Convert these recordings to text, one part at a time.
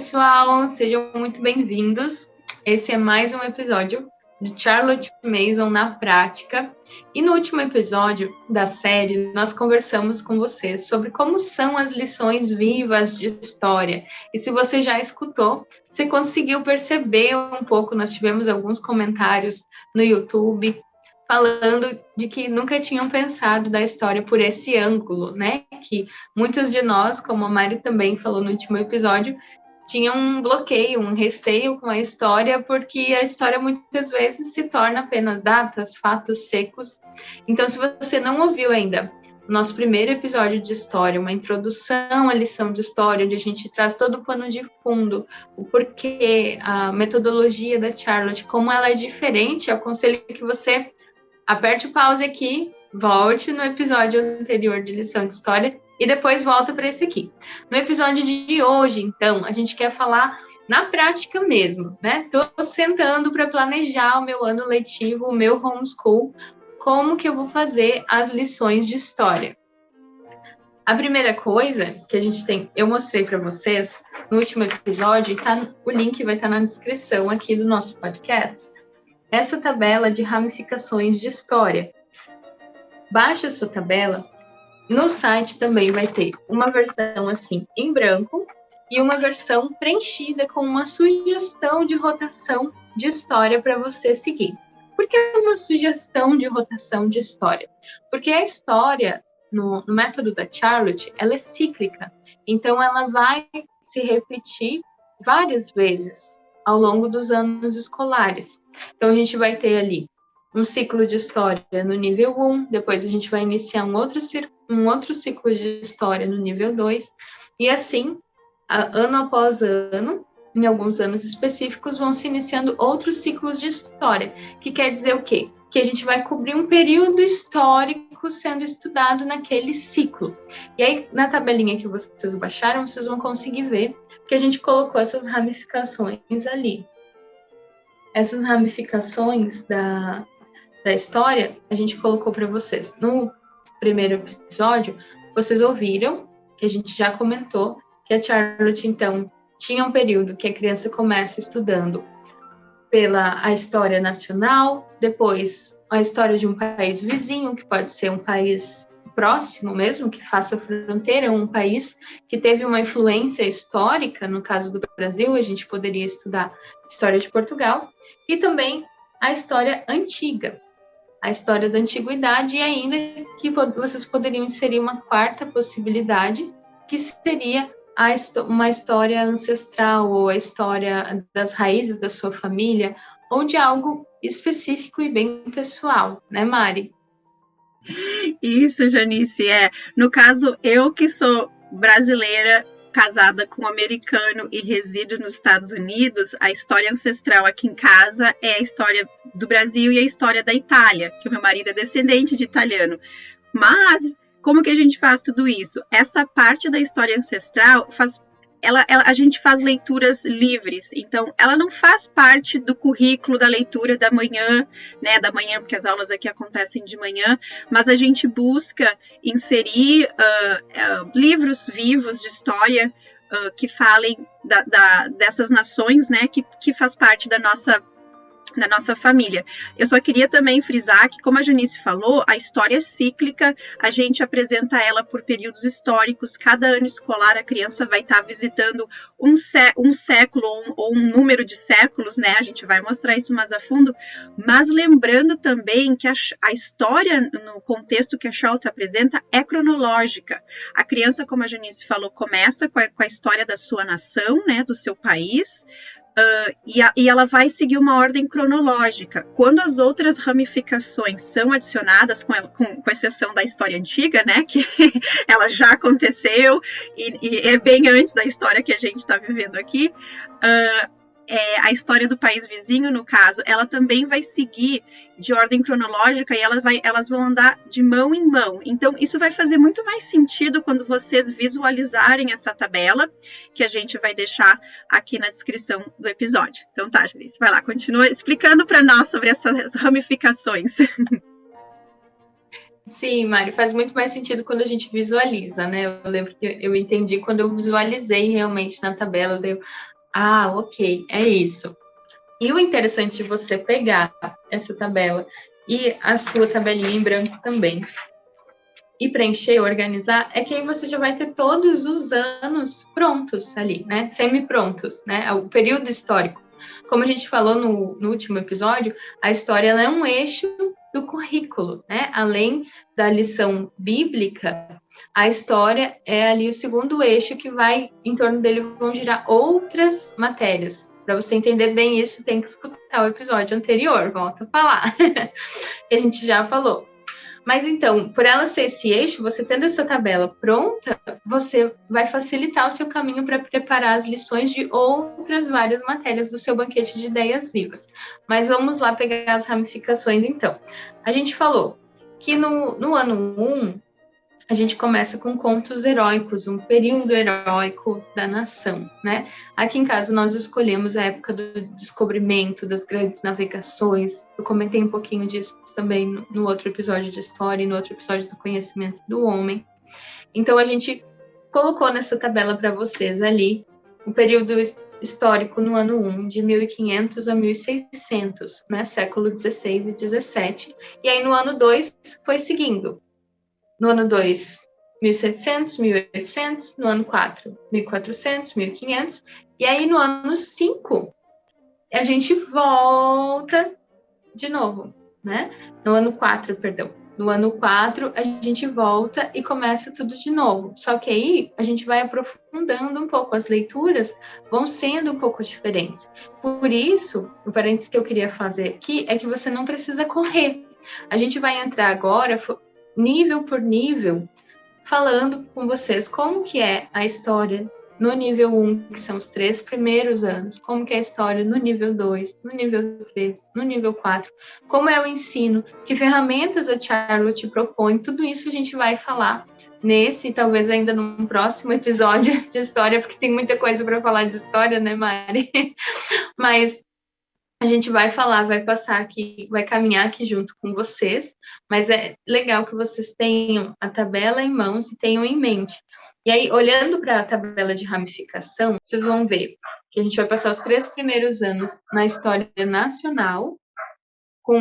pessoal, sejam muito bem-vindos. Esse é mais um episódio de Charlotte Mason na prática. E no último episódio da série, nós conversamos com vocês sobre como são as lições vivas de história. E se você já escutou, você conseguiu perceber um pouco, nós tivemos alguns comentários no YouTube falando de que nunca tinham pensado da história por esse ângulo, né? Que muitos de nós, como a Mari também falou no último episódio, tinham um bloqueio, um receio com a história, porque a história muitas vezes se torna apenas datas, fatos secos. Então, se você não ouviu ainda o nosso primeiro episódio de história, uma introdução à lição de história, onde a gente traz todo o pano de fundo, o porquê, a metodologia da Charlotte, como ela é diferente, eu aconselho que você aperte o pause aqui, volte no episódio anterior de lição de história e depois volta para esse aqui. No episódio de hoje, então, a gente quer falar na prática mesmo, né? Estou sentando para planejar o meu ano letivo, o meu homeschool, como que eu vou fazer as lições de história. A primeira coisa que a gente tem, eu mostrei para vocês no último episódio, e o link vai estar na descrição aqui do nosso podcast, essa tabela de ramificações de história. Baixa essa tabela. No site também vai ter uma versão assim em branco e uma versão preenchida com uma sugestão de rotação de história para você seguir. Por que uma sugestão de rotação de história? Porque a história, no método da Charlotte, ela é cíclica. Então, ela vai se repetir várias vezes ao longo dos anos escolares. Então, a gente vai ter ali um ciclo de história no nível 1, depois a gente vai iniciar um outro ciclo de história no nível 2, e assim, ano após ano, em alguns anos específicos, vão se iniciando outros ciclos de história, que quer dizer o quê? Que a gente vai cobrir um período histórico sendo estudado naquele ciclo. E aí, na tabelinha que vocês baixaram, vocês vão conseguir ver que a gente colocou essas ramificações ali. Essas ramificações da história, a gente colocou para vocês. No primeiro episódio, vocês ouviram, que a gente já comentou, que a Charlotte, então, tinha um período que a criança começa estudando a história nacional, depois a história de um país vizinho, que pode ser um país próximo mesmo, que faça fronteira, um país que teve uma influência histórica, no caso do Brasil, a gente poderia estudar a história de Portugal, e também a história antiga, a história da antiguidade, e ainda que vocês poderiam inserir uma quarta possibilidade, que seria uma história ancestral, ou a história das raízes da sua família, ou de algo específico e bem pessoal, né, Mari? Isso, Janice, no caso, eu que sou brasileira, casada com um americano e resido nos Estados Unidos, a história ancestral aqui em casa é a história do Brasil e a história da Itália, que o meu marido é descendente de italiano. Mas, como que a gente faz tudo isso? Essa parte da história ancestral a gente faz leituras livres, então ela não faz parte do currículo da leitura da manhã, né, porque as aulas aqui acontecem de manhã, mas a gente busca inserir livros vivos de história que falem dessas nações, né, que faz parte da nossa família. Eu só queria também frisar que, como a Janice falou, a história é cíclica, a gente apresenta ela por períodos históricos, cada ano escolar a criança vai estar visitando um século ou um número de séculos, né? A gente vai mostrar isso mais a fundo, mas lembrando também que a história, no contexto que a Charlotte apresenta, é cronológica. A criança, como a Janice falou, começa com a história da sua nação, né, do seu país, e ela vai seguir uma ordem cronológica. Quando as outras ramificações são adicionadas, com exceção da história antiga, né, que ela já aconteceu e é bem antes da história que a gente está vivendo aqui, a história do país vizinho, no caso, ela também vai seguir de ordem cronológica e elas vão andar de mão em mão. Então, isso vai fazer muito mais sentido quando vocês visualizarem essa tabela, que a gente vai deixar aqui na descrição do episódio. Então tá, Janice, vai lá, continua explicando para nós sobre essas ramificações. Sim, Mari, faz muito mais sentido quando a gente visualiza, né? Eu lembro que eu entendi quando eu visualizei realmente na tabela, Ah, ok, é isso. E o interessante de você pegar essa tabela e a sua tabelinha em branco também, e preencher, organizar, é que aí você já vai ter todos os anos prontos ali, né? Semi-prontos, né? O período histórico. Como a gente falou no último episódio, a história ela é um eixo do currículo, né? Além da lição bíblica, a história é ali o segundo eixo que vai, em torno dele vão girar outras matérias. Para você entender bem isso, tem que escutar o episódio anterior, volto a falar. Que a gente já falou. Mas então, por ela ser esse eixo, você tendo essa tabela pronta, você vai facilitar o seu caminho para preparar as lições de outras várias matérias do seu banquete de ideias vivas. Mas vamos lá pegar as ramificações então. A gente falou que no ano 1, a gente começa com contos heróicos, um período heróico da nação, né? Aqui em casa nós escolhemos a época do descobrimento, das grandes navegações. Eu comentei um pouquinho disso também no outro episódio de história e no outro episódio do conhecimento do homem. Então a gente colocou nessa tabela para vocês ali o período histórico no ano 1, de 1500 a 1600, né? Século 16 e 17. E aí no ano 2 foi seguindo. No ano 2, 1700, 1800. No ano 4, 1400, 1500. E aí, no ano 5, a gente volta de novo, né? No ano 4, perdão. No ano 4, a gente volta e começa tudo de novo. Só que aí, a gente vai aprofundando um pouco. As leituras vão sendo um pouco diferentes. Por isso, o parênteses que eu queria fazer aqui é que você não precisa correr. A gente vai entrar agora nível por nível, falando com vocês como que é a história no nível 1, que são os 3 primeiros anos, como que é a história no nível 2, no nível 3, no nível 4, como é o ensino, que ferramentas a Charlotte propõe, tudo isso a gente vai falar nesse, talvez ainda num próximo episódio de história, porque tem muita coisa para falar de história, né, Mari? Mas a gente vai falar, vai passar aqui, vai caminhar aqui junto com vocês, mas é legal que vocês tenham a tabela em mãos e tenham em mente. E aí, olhando para a tabela de ramificação, vocês vão ver que a gente vai passar os 3 primeiros anos na história nacional,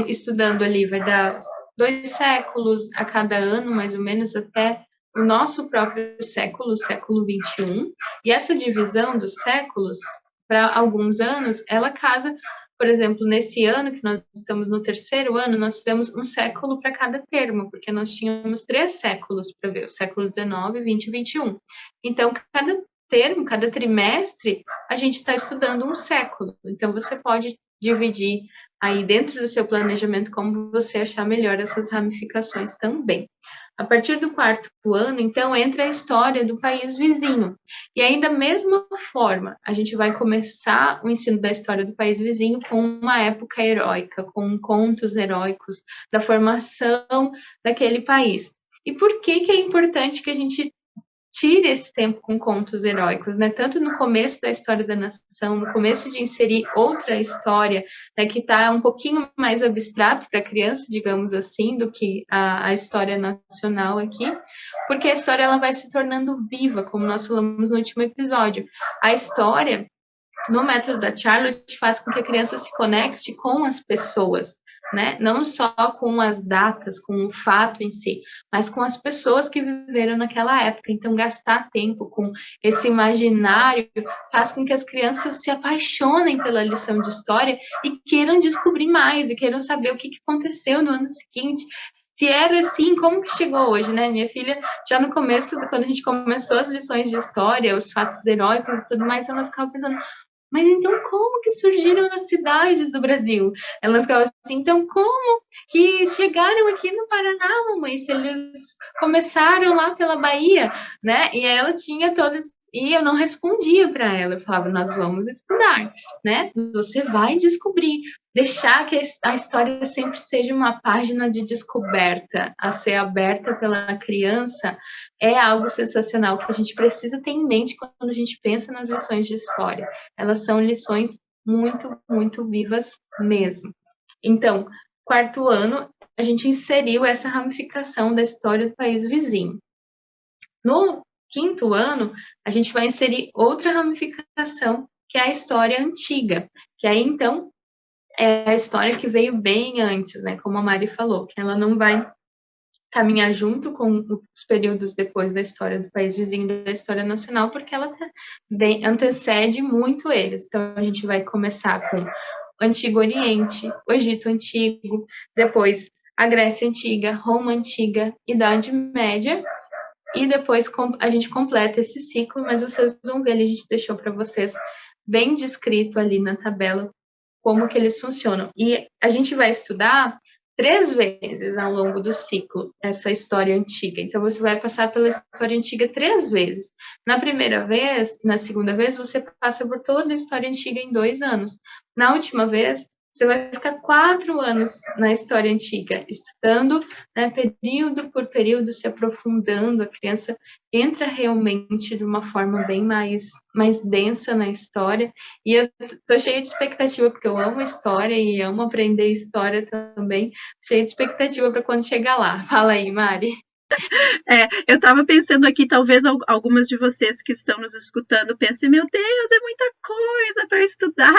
estudando ali, vai dar 2 séculos a cada ano, mais ou menos, até o nosso próprio século, o século 21. E essa divisão dos séculos, para alguns anos, ela casa. Por exemplo, nesse ano que nós estamos no 3º ano, nós temos um século para cada termo, porque nós tínhamos 3 séculos para ver, o século 19, 20 e 21. Então, cada termo, cada trimestre, a gente está estudando um século. Então, você pode dividir aí dentro do seu planejamento como você achar melhor essas ramificações também. A partir do 4º ano, então, entra a história do país vizinho. E aí, da mesma forma, a gente vai começar o ensino da história do país vizinho com uma época heróica, com contos heróicos da formação daquele país. E por que é importante que a gente tire esse tempo com contos heróicos, né? Tanto no começo da história da nação, no começo de inserir outra história, né, que está um pouquinho mais abstrato para a criança, digamos assim, do que a história nacional aqui, porque a história ela vai se tornando viva, como nós falamos no último episódio. A história, no método da Charlotte, faz com que a criança se conecte com as pessoas, né? Não só com as datas, com o fato em si, mas com as pessoas que viveram naquela época. Então, gastar tempo com esse imaginário faz com que as crianças se apaixonem pela lição de história e queiram descobrir mais, e queiram saber o que aconteceu no ano seguinte. Se era assim, como que chegou hoje, né? Minha filha, já no começo, quando a gente começou as lições de história, os fatos heróicos e tudo mais, ela ficava pensando, mas então como que surgiram as cidades do Brasil? Ela ficava assim, então como que chegaram aqui no Paraná, mamãe, se eles começaram lá pela Bahia, né? E ela tinha todas, e eu não respondia para ela, eu falava, nós vamos estudar, né? Você vai descobrir, deixar que a história sempre seja uma página de descoberta, a ser aberta pela criança, é algo sensacional que a gente precisa ter em mente quando a gente pensa nas lições de história. Elas são lições muito, muito vivas mesmo. Então, 4º ano, a gente inseriu essa ramificação da história do país vizinho. No 5º ano, a gente vai inserir outra ramificação que é a história antiga, que aí, então, é a história que veio bem antes, né? Como a Mari falou, que ela não vai caminhar junto com os períodos depois da história do país vizinho da história nacional, porque ela antecede muito eles. Então, a gente vai começar com o Antigo Oriente, o Egito Antigo, depois a Grécia Antiga, Roma Antiga, Idade Média, e depois a gente completa esse ciclo, mas vocês vão ver ali, a gente deixou para vocês bem descrito ali na tabela como que eles funcionam. E a gente vai estudar 3 vezes ao longo do ciclo essa história antiga. Então, você vai passar pela história antiga 3 vezes. Na primeira vez, na segunda vez, você passa por toda a história antiga em 2 anos. Na última vez, você vai ficar 4 anos na história antiga, estudando, né, período por período, se aprofundando. A criança entra realmente de uma forma bem mais densa na história. E eu tô cheia de expectativa, porque eu amo história e amo aprender história também. Cheia de expectativa para quando chegar lá. Fala aí, Mari. Eu estava pensando aqui, talvez algumas de vocês que estão nos escutando pensem, meu Deus, é muita coisa para estudar.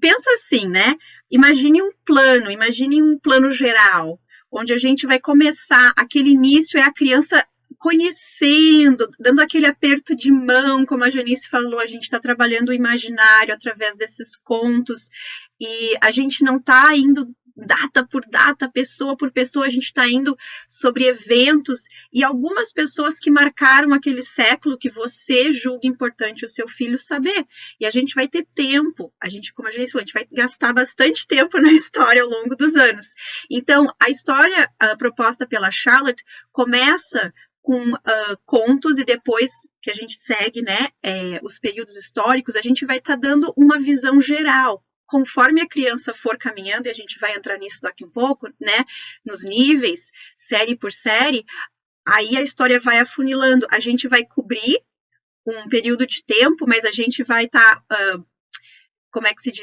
Pensa assim, né? Imagine um plano geral, onde a gente vai começar, aquele início é a criança conhecendo, dando aquele aperto de mão, como a Janice falou, a gente está trabalhando o imaginário através desses contos, e a gente não está indo data por data, pessoa por pessoa, a gente está indo sobre eventos e algumas pessoas que marcaram aquele século que você julga importante o seu filho saber. E a gente vai ter tempo, como a gente falou, a gente vai gastar bastante tempo na história ao longo dos anos. Então, a história proposta pela Charlotte começa com contos e depois que a gente segue, né, os períodos históricos, a gente vai estar dando uma visão geral. Conforme a criança for caminhando, e a gente vai entrar nisso daqui um pouco, né, nos níveis, série por série, aí a história vai afunilando, a gente vai cobrir um período de tempo, mas a gente vai estar,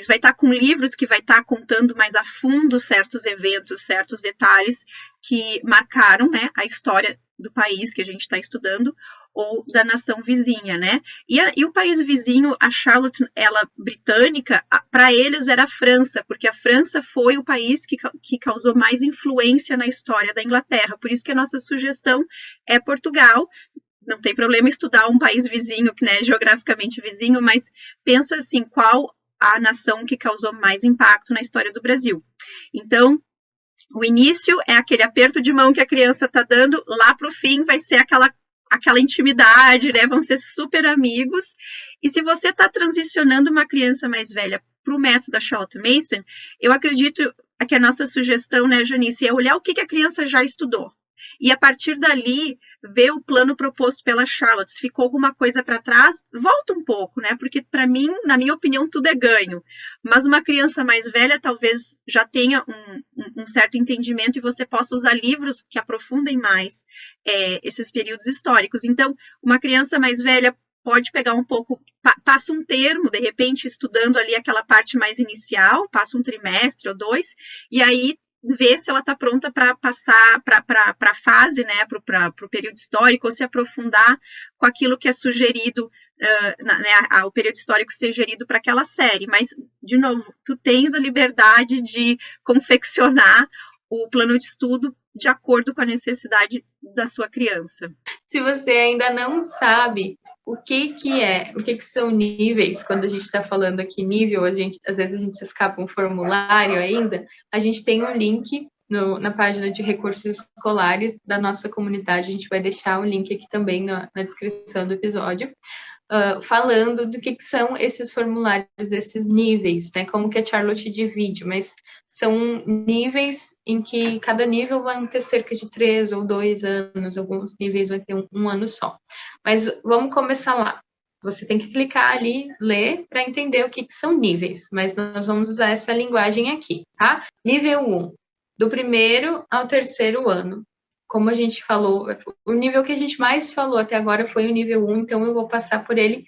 vai estar com livros que vai estar contando mais a fundo certos eventos, certos detalhes que marcaram, né, a história do país que a gente está estudando, ou da nação vizinha, né? E o país vizinho, a Charlotte, ela britânica, para eles era a França, porque a França foi o país que causou mais influência na história da Inglaterra. Por isso que a nossa sugestão é Portugal. Não tem problema estudar um país vizinho, né, geograficamente vizinho, mas pensa assim, qual a nação que causou mais impacto na história do Brasil. Então, o início é aquele aperto de mão que a criança está dando, lá para o fim vai ser aquela intimidade, né? Vão ser super amigos. E se você está transicionando uma criança mais velha para o método da Charlotte Mason, eu acredito que a nossa sugestão, né, Janice, é olhar o que a criança já estudou. E a partir dali, ver o plano proposto pela Charlotte. Se ficou alguma coisa para trás, volta um pouco, né? Porque para mim, na minha opinião, tudo é ganho. Mas uma criança mais velha talvez já tenha um certo entendimento e você possa usar livros que aprofundem mais esses períodos históricos. Então, uma criança mais velha pode pegar um pouco, passa um termo, de repente, estudando ali aquela parte mais inicial, passa um trimestre ou 2, e aí ver se ela está pronta para passar para a fase, né, para o período histórico, ou se aprofundar com aquilo que é sugerido, o período histórico sugerido para aquela série. Mas, de novo, tu tens a liberdade de confeccionar o plano de estudo de acordo com a necessidade da sua criança. Se você ainda não sabe o que são níveis, quando a gente está falando aqui nível, às vezes a gente escapa um formulário ainda, a gente tem um link na página de recursos escolares da nossa comunidade, a gente vai deixar o link aqui também na descrição do episódio, falando do que são esses formulários, esses níveis, né? Como que a Charlotte divide, mas são níveis em que cada nível vai ter cerca de 3 ou 2 anos, alguns níveis vão ter um ano só. Mas vamos começar lá. Você tem que clicar ali, ler, para entender o que são níveis, mas nós vamos usar essa linguagem aqui, tá? Nível 1, do 1º ao 3º ano. Como a gente falou, o nível que a gente mais falou até agora foi o nível 1, então eu vou passar por ele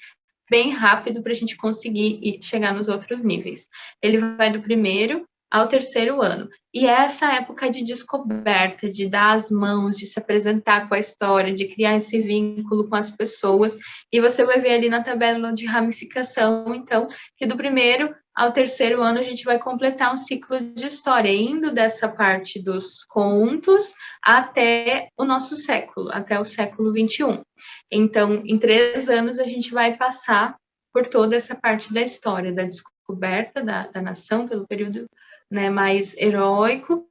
bem rápido para a gente conseguir chegar nos outros níveis. Ele vai do 1º ao 3º ano. E é essa época de descoberta, de dar as mãos, de se apresentar com a história, de criar esse vínculo com as pessoas. E você vai ver ali na tabela de ramificação, então, que do 1º ao 3º ano a gente vai completar um ciclo de história, indo dessa parte dos contos até o nosso século, até o século XXI. Então, em 3 anos, a gente vai passar por toda essa parte da história, da descoberta da nação, pelo período, né, mais heróico,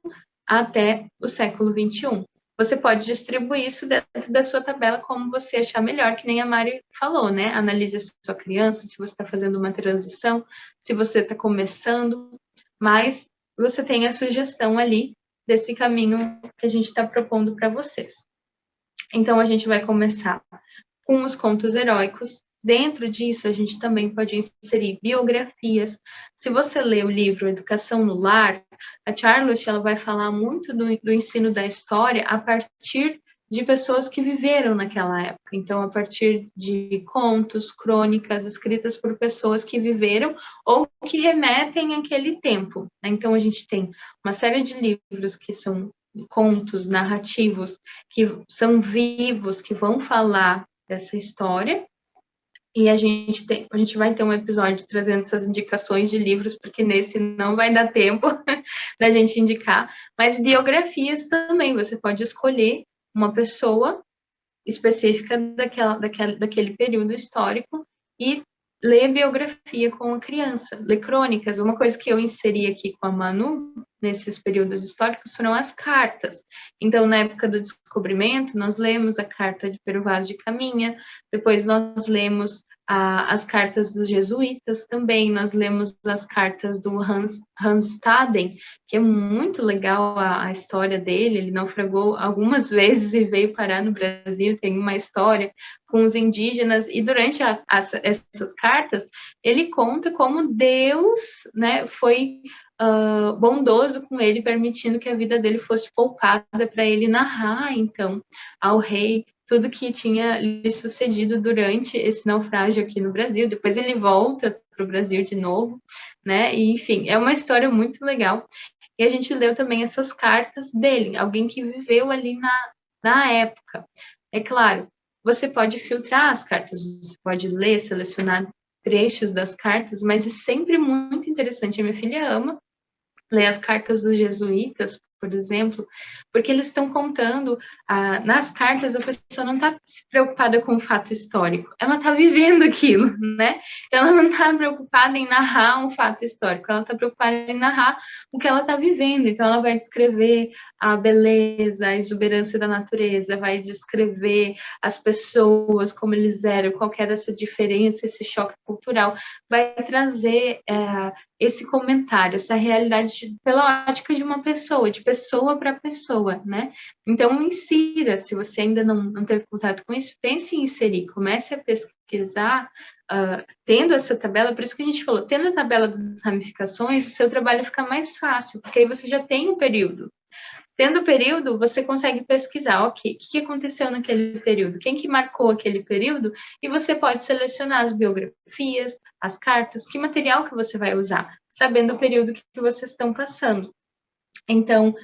até o século XXI. Você pode distribuir isso dentro da sua tabela como você achar melhor, que nem a Mari falou, né? Analise a sua criança, se você está fazendo uma transição, se você está começando, mas você tem a sugestão ali desse caminho que a gente está propondo para vocês. Então, a gente vai começar com os contos heróicos. Dentro disso, a gente também pode inserir biografias. Se você lê o livro Educação no Lar, a Charlotte ela vai falar muito do ensino da história a partir de pessoas que viveram naquela época. Então, a partir de contos, crônicas escritas por pessoas que viveram ou que remetem àquele tempo. Então, a gente tem uma série de livros que são contos narrativos, que são vivos, que vão falar dessa história. E a gente vai ter um episódio trazendo essas indicações de livros, porque nesse não vai dar tempo da gente indicar. Mas biografias também, você pode escolher uma pessoa específica daquele período histórico e ler biografia com a criança, ler crônicas. Uma coisa que eu inseri aqui com a Manu, nesses períodos históricos, foram as cartas. Então, na época do descobrimento, nós lemos a carta de Pero Vaz de Caminha, depois nós lemos as cartas dos jesuítas também, nós lemos as cartas do Hans Staden, que é muito legal a história dele, ele naufragou algumas vezes e veio parar no Brasil, tem uma história com os indígenas, e durante essas cartas, ele conta como Deus, né, foi bondoso com ele, permitindo que a vida dele fosse poupada para ele narrar, então, ao rei tudo que tinha lhe sucedido durante esse naufrágio aqui no Brasil. Depois ele volta para o Brasil de novo, né? E, enfim, é uma história muito legal. E a gente leu também essas cartas dele, alguém que viveu ali na época. É claro, você pode filtrar as cartas, você pode ler, selecionar trechos das cartas, mas é sempre muito interessante. A minha filha ama ler as cartas dos jesuítas, por exemplo, porque eles estão contando, nas cartas a pessoa não está preocupada com o fato histórico, ela está vivendo aquilo, né? Então, ela não está preocupada em narrar um fato histórico, ela está preocupada em narrar o que ela está vivendo. Então, ela vai descrever a beleza, a exuberância da natureza, vai descrever as pessoas, como eles eram, qual que era essa diferença, esse choque cultural, vai trazer esse comentário, essa realidade pela ótica de uma pessoa, de pessoa para pessoa, né? Então, insira, se você ainda não teve contato com isso, pense em inserir, comece a pesquisar, tendo essa tabela, por isso que a gente falou, tendo a tabela das ramificações, o seu trabalho fica mais fácil, porque aí você já tem um período. Tendo o período, você consegue pesquisar, ok, o que aconteceu naquele período, quem que marcou aquele período, e você pode selecionar as biografias, as cartas, que material que você vai usar, sabendo o período que vocês estão passando. Então,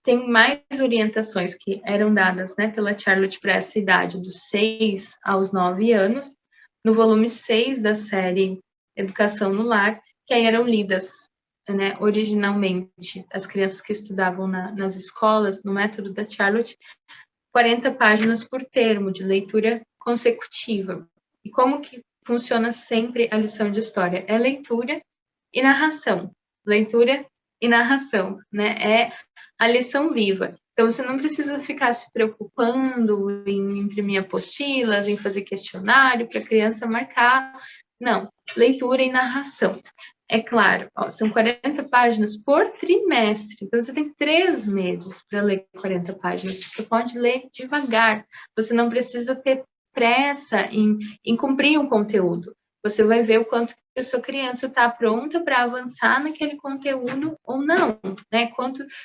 tem mais orientações que eram dadas, né, pela Charlotte para essa idade, dos 6 aos 9 anos, no volume 6 da série Educação no Lar, que aí eram lidas, né, originalmente, as crianças que estudavam nas escolas, no método da Charlotte, 40 páginas por termo, de leitura consecutiva. E como que funciona sempre a lição de história? É leitura e narração. Leitura e narração, né? É a lição viva. Então, você não precisa ficar se preocupando em imprimir apostilas, em fazer questionário para a criança marcar. Não, leitura e narração. É claro, são 40 páginas por trimestre, então você tem 3 meses para ler 40 páginas. Você pode ler devagar, você não precisa ter pressa em cumprir um conteúdo. Você vai ver o quanto que a sua criança está pronta para avançar naquele conteúdo ou não, né?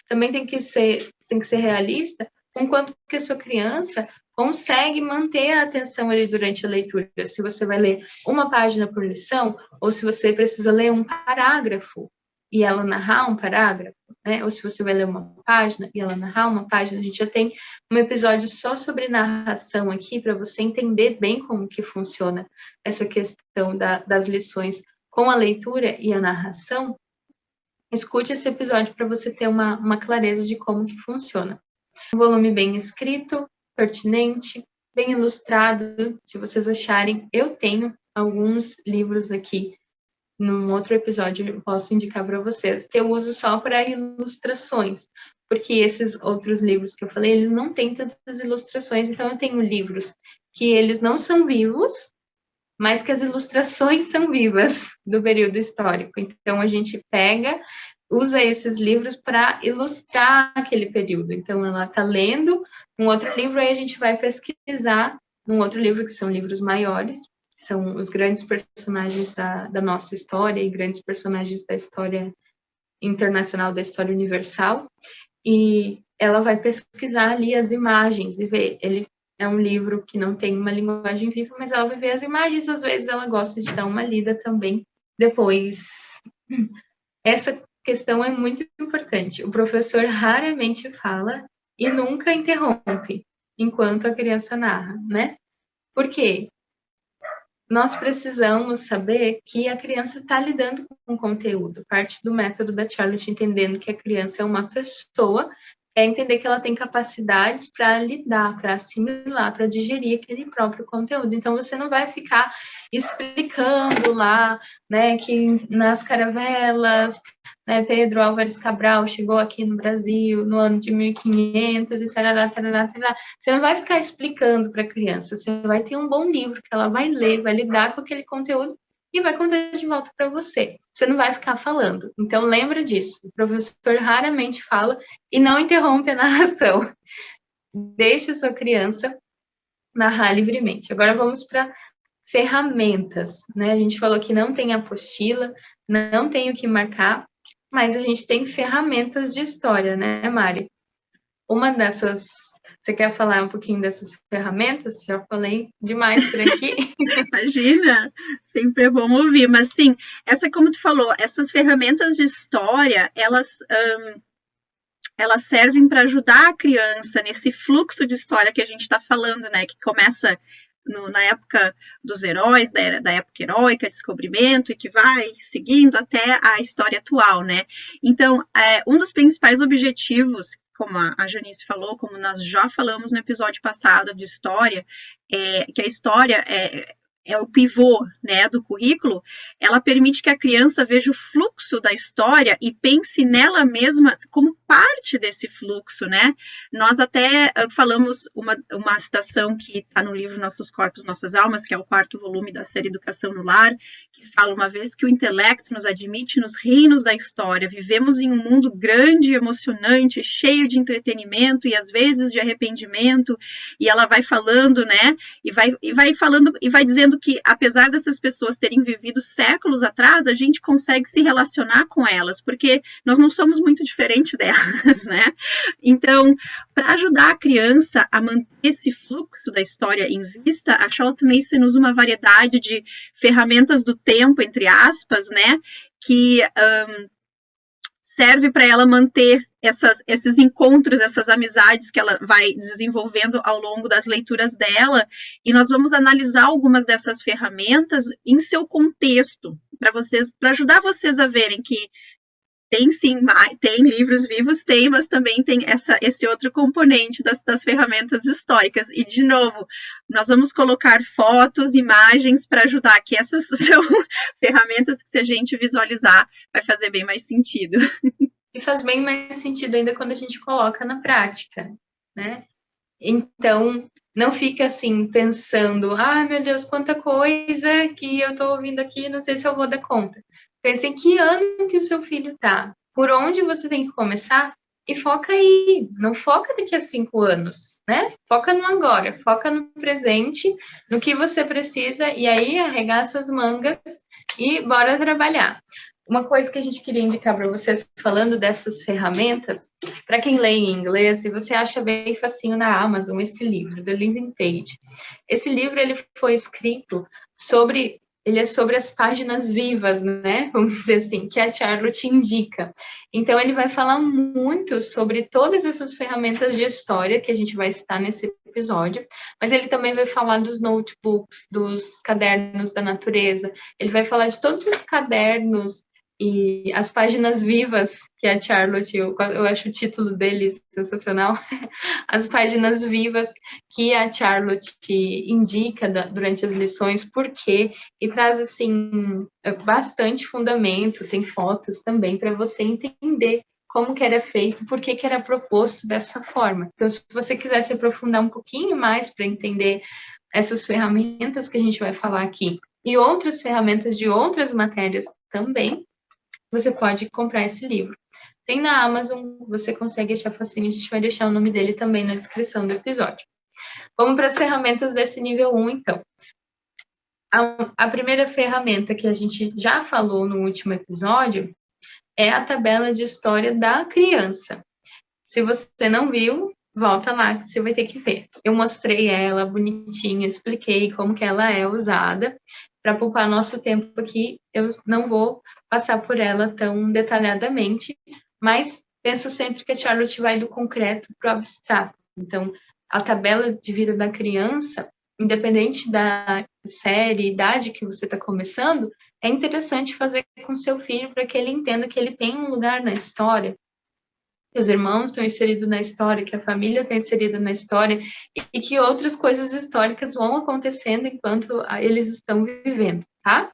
Também tem que ser realista com quanto que a sua criança consegue manter a atenção ali durante a leitura. Se você vai ler uma página por lição, ou se você precisa ler um parágrafo e ela narrar um parágrafo, né? Ou se você vai ler uma página e ela narrar uma página, a gente já tem um episódio só sobre narração aqui, para você entender bem como que funciona essa questão das lições com a leitura e a narração. Escute esse episódio para você ter uma clareza de como que funciona. Um volume bem escrito, pertinente, bem ilustrado, se vocês acharem. Eu tenho alguns livros aqui, num outro episódio eu posso indicar para vocês, que eu uso só para ilustrações, porque esses outros livros que eu falei, eles não têm tantas ilustrações, então eu tenho livros que eles não são vivos, mas que as ilustrações são vivas do período histórico. Então a gente usa esses livros para ilustrar aquele período. Então ela está lendo um outro livro, aí a gente vai pesquisar um outro livro, que são livros maiores, são os grandes personagens da nossa história e grandes personagens da história internacional, da história universal, e ela vai pesquisar ali as imagens e ver. Ele é um livro que não tem uma linguagem viva, mas ela vai ver as imagens, às vezes ela gosta de dar uma lida também depois. Essa questão é muito importante. O professor raramente fala e nunca interrompe enquanto a criança narra, né? Por quê? Nós precisamos saber que a criança está lidando com o conteúdo. Parte do método da Charlotte, entendendo que a criança é uma pessoa, é entender que ela tem capacidades para lidar, para assimilar, para digerir aquele próprio conteúdo. Então, você não vai ficar explicando lá, né, que nas caravelas, né, Pedro Álvares Cabral chegou aqui no Brasil no ano de 1500 e tarará, tarará, tarará. Você não vai ficar explicando para a criança, você vai ter um bom livro que ela vai ler, vai lidar com aquele conteúdo e vai contar de volta para você. Você não vai ficar falando. Então, lembra disso. O professor raramente fala e não interrompe a narração. Deixe a sua criança narrar livremente. Agora, vamos para ferramentas, né? A gente falou que não tem apostila, não tem o que marcar, mas a gente tem ferramentas de história, né, Mari? Uma dessas... Você quer falar um pouquinho dessas ferramentas? Já falei demais por aqui. Imagina, sempre é bom ouvir. Mas sim, como tu falou, essas ferramentas de história, elas servem para ajudar a criança nesse fluxo de história que a gente está falando, né? Que começa na época dos heróis, da época heróica, descobrimento, e que vai seguindo até a história atual, né? Então, um dos principais objetivos, como a Janice falou, como nós já falamos no episódio passado de história, que a história é o pivô, né, do currículo, ela permite que a criança veja o fluxo da história e pense nela mesma como parte desse fluxo, né? Nós até falamos uma citação que está no livro Nossos Corpos, Nossas Almas, que é o 4º volume da série Educação no Lar, que fala uma vez que o intelecto nos admite nos reinos da história. Vivemos em um mundo grande, emocionante, cheio de entretenimento e às vezes de arrependimento, e ela vai falando, né, e vai falando e vai dizendo que, apesar dessas pessoas terem vivido séculos atrás, a gente consegue se relacionar com elas, porque nós não somos muito diferentes delas, né? Então, para ajudar a criança a manter esse fluxo da história em vista, a Charlotte Mason usa uma variedade de ferramentas do tempo, entre aspas, né? Que serve para ela manter esses encontros, essas amizades que ela vai desenvolvendo ao longo das leituras dela, e nós vamos analisar algumas dessas ferramentas em seu contexto, para ajudar vocês a verem que tem sim, tem livros vivos, mas também tem esse outro componente das ferramentas históricas. E, de novo, nós vamos colocar fotos, imagens para ajudar, que essas são ferramentas que, se a gente visualizar, vai fazer bem mais sentido. E faz bem mais sentido ainda quando a gente coloca na prática, né? Então, não fica assim, pensando, meu Deus, quanta coisa que eu estou ouvindo aqui, não sei se eu vou dar conta. Pense em que ano que o seu filho está, por onde você tem que começar, e foca aí. Não foca daqui a 5 anos, né? Foca no agora, foca no presente, no que você precisa, e aí arregaça as mangas e bora trabalhar. Uma coisa que a gente queria indicar para vocês, falando dessas ferramentas, para quem lê em inglês, e você acha bem facinho na Amazon esse livro, The Living Page. Esse livro ele foi escrito sobre ele é sobre as páginas vivas, né? Vamos dizer assim, que a Charlotte indica. Então, ele vai falar muito sobre todas essas ferramentas de história que a gente vai citar nesse episódio, mas ele também vai falar dos notebooks, dos cadernos da natureza, ele vai falar de todos os cadernos e as páginas vivas que a Charlotte, eu acho o título dele sensacional, as páginas vivas que a Charlotte indica durante as lições, por quê, e traz, assim, bastante fundamento, tem fotos também para você entender como que era feito, por que era proposto dessa forma. Então, se você quiser se aprofundar um pouquinho mais para entender essas ferramentas que a gente vai falar aqui e outras ferramentas de outras matérias também, você pode comprar esse livro. Tem na Amazon, você consegue achar facinho, a gente vai deixar o nome dele também na descrição do episódio. Vamos para as ferramentas desse nível 1, então. A primeira ferramenta que a gente já falou no último episódio é a tabela de história da criança. Se você não viu, volta lá, que você vai ter que ver. Eu mostrei ela bonitinha, expliquei como que ela é usada. Para poupar nosso tempo aqui, eu não vou passar por ela tão detalhadamente, mas penso sempre que a Charlotte vai do concreto para o abstrato. Então, a tabela de vida da criança, independente da série, idade que você está começando, é interessante fazer com seu filho para que ele entenda que ele tem um lugar na história, que os irmãos estão inseridos na história, que a família está inserida na história e que outras coisas históricas vão acontecendo enquanto eles estão vivendo, tá?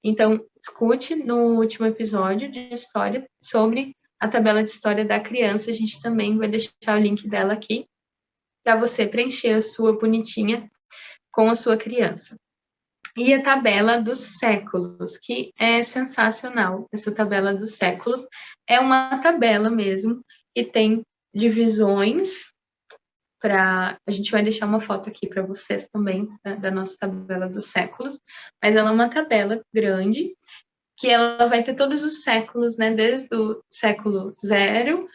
Então, escute no último episódio de história sobre a tabela de história da criança. A gente também vai deixar o link dela aqui para você preencher a sua bonitinha com a sua criança. E a tabela dos séculos, que é sensacional. Essa tabela dos séculos é uma tabela mesmo que tem divisões para... A gente vai deixar uma foto aqui para vocês também, da nossa tabela dos séculos, mas ela é uma tabela grande, que ela vai ter todos os séculos, né, desde o século 0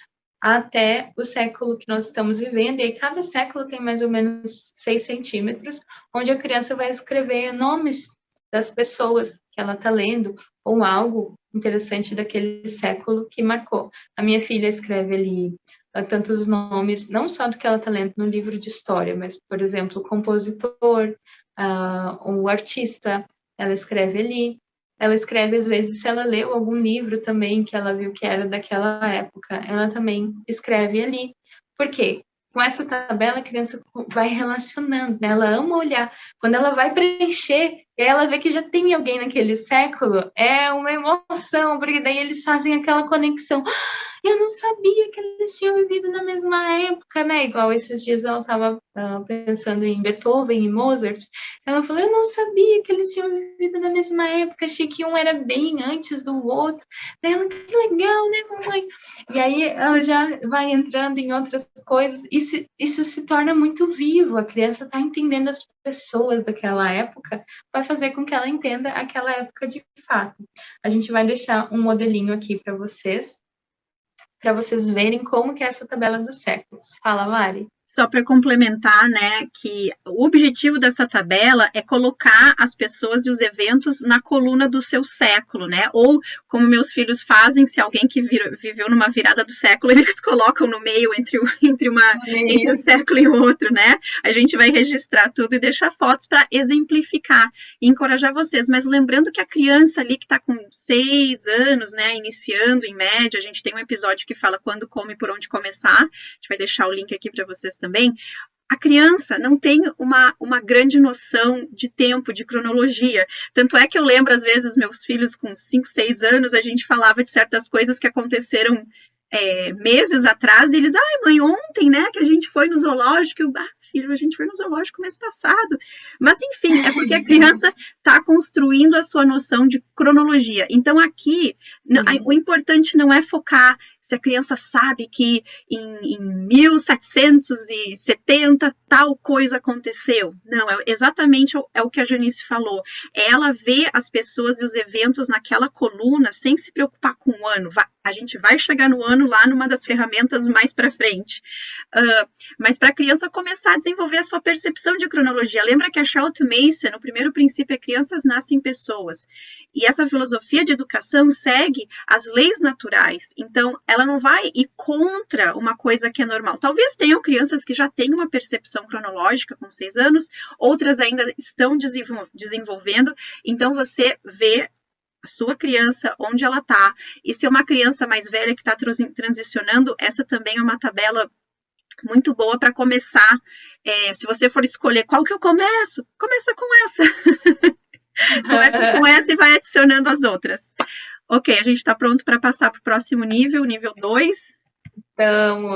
até o século que nós estamos vivendo, e aí cada século tem mais ou menos 6 centímetros, onde a criança vai escrever nomes das pessoas que ela está lendo, ou algo interessante daquele século que marcou. A minha filha escreve ali tantos nomes, não só do que ela está lendo no livro de história, mas, por exemplo, o compositor, o artista, ela escreve ali. Ela escreve, às vezes, se ela leu algum livro também que ela viu que era daquela época, ela também escreve ali. Por quê? Com essa tabela, a criança vai relacionando, né? Ela ama olhar. Quando ela vai preencher, ela vê que já tem alguém naquele século, é uma emoção, porque daí eles fazem aquela conexão. Eu não sabia que eles tinham vivido na mesma época, né? Igual esses dias ela estava pensando em Beethoven e Mozart. Ela falou, eu não sabia que eles tinham vivido na mesma época, achei que um era bem antes do outro. Daí ela, que legal, né, mamãe? E aí ela já vai entrando em outras coisas, e isso se torna muito vivo, a criança está entendendo as pessoas daquela época, vai fazer com que ela entenda aquela época de fato. A gente vai deixar um modelinho aqui para vocês verem como que é essa tabela dos séculos. Fala, Mari. Só para complementar, né, que o objetivo dessa tabela é colocar as pessoas e os eventos na coluna do seu século, né, ou como meus filhos fazem, se alguém que viveu numa virada do século, eles colocam no meio entre o século e o outro, né, a gente vai registrar tudo e deixar fotos para exemplificar e encorajar vocês, mas lembrando que a criança ali que está com 6 anos, né, iniciando em média, a gente tem um episódio que fala quando, como e por onde começar, a gente vai deixar o link aqui para vocês também, a criança não tem uma grande noção de tempo, de cronologia. Tanto é que eu lembro, às vezes, meus filhos com 5, 6 anos, a gente falava de certas coisas que aconteceram meses atrás, e eles, mãe, ontem, né, que a gente foi no zoológico, filho, a gente foi no zoológico mês passado, mas enfim, é porque a criança está construindo a sua noção de cronologia. Então aqui, O importante não é focar se a criança sabe que em 1770 tal coisa aconteceu. Não, exatamente o que a Janice falou. Ela vê as pessoas e os eventos naquela coluna sem se preocupar com o ano. A gente vai chegar no ano lá numa das ferramentas mais para frente. Mas para a criança começar a desenvolver a sua percepção de cronologia. Lembra que a Charlotte Mason, no primeiro princípio, é crianças nascem pessoas. E essa filosofia de educação segue as leis naturais. Então, ela não vai ir contra uma coisa que é normal. Talvez tenham crianças que já têm uma percepção cronológica com 6 anos, outras ainda estão desenvolvendo. Então, você vê a sua criança, onde ela está. E se é uma criança mais velha que está transicionando, essa também é uma tabela muito boa para começar. Se você for escolher qual que eu começo, começa com essa. Começa com essa e vai adicionando as outras. Ok, a gente está pronto para passar para o próximo nível, nível 2?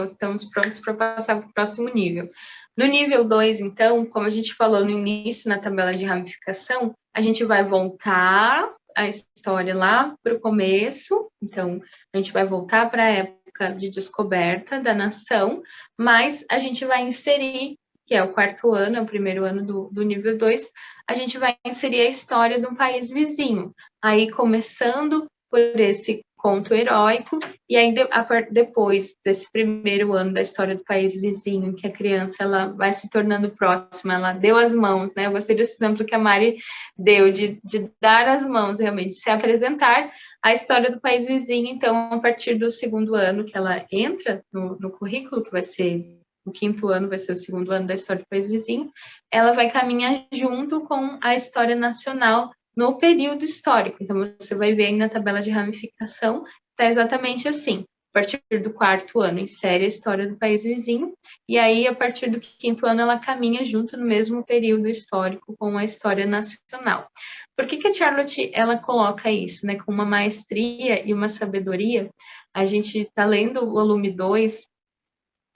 Estamos prontos para passar para o próximo nível. No nível 2, então, como a gente falou no início, na tabela de ramificação, a gente vai voltar a história lá para o começo. Então, a gente vai voltar para a época de descoberta da nação, mas a gente vai inserir, que é o 4º ano, é o primeiro ano do nível 2, a gente vai inserir a história de um país vizinho. Aí, começando por esse conto heróico, e aí depois desse primeiro ano da história do país vizinho, que a criança ela vai se tornando próxima, ela deu as mãos, né? Eu gostei desse exemplo que a Mari deu, de dar as mãos, realmente, de se apresentar a história do país vizinho. Então, a partir do 2º ano que ela entra no currículo, que vai ser o 5º ano, vai ser o 2º ano da história do país vizinho, ela vai caminhar junto com a história nacional no período histórico. Então, você vai ver aí na tabela de ramificação, está exatamente assim. A partir do 4º ano, insere a história do país vizinho, e aí, a partir do 5º ano, ela caminha junto no mesmo período histórico com a história nacional. Por que a Charlotte, ela coloca isso, né, com uma maestria e uma sabedoria? A gente está lendo o volume 2,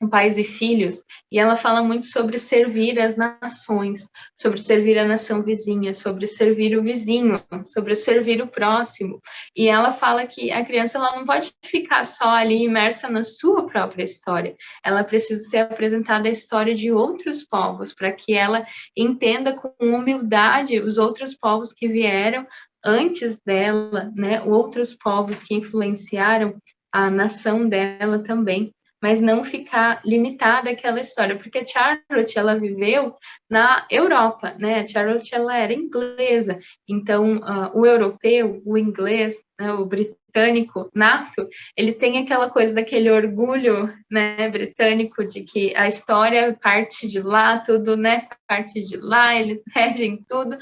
Pais e Filhos, e ela fala muito sobre servir as nações, sobre servir a nação vizinha, sobre servir o vizinho, sobre servir o próximo. E ela fala que a criança ela não pode ficar só ali imersa na sua própria história. Ela precisa ser apresentada a história de outros povos, para que ela entenda com humildade os outros povos que vieram antes dela, né? Outros povos que influenciaram a nação dela também, mas não ficar limitada àquela história, porque a Charlotte, ela viveu na Europa, né? A Charlotte, ela era inglesa, então, o europeu, o inglês, né, o britânico nato, ele tem aquela coisa daquele orgulho, né, britânico, de que a história parte de lá, tudo, né, parte de lá, eles regem tudo.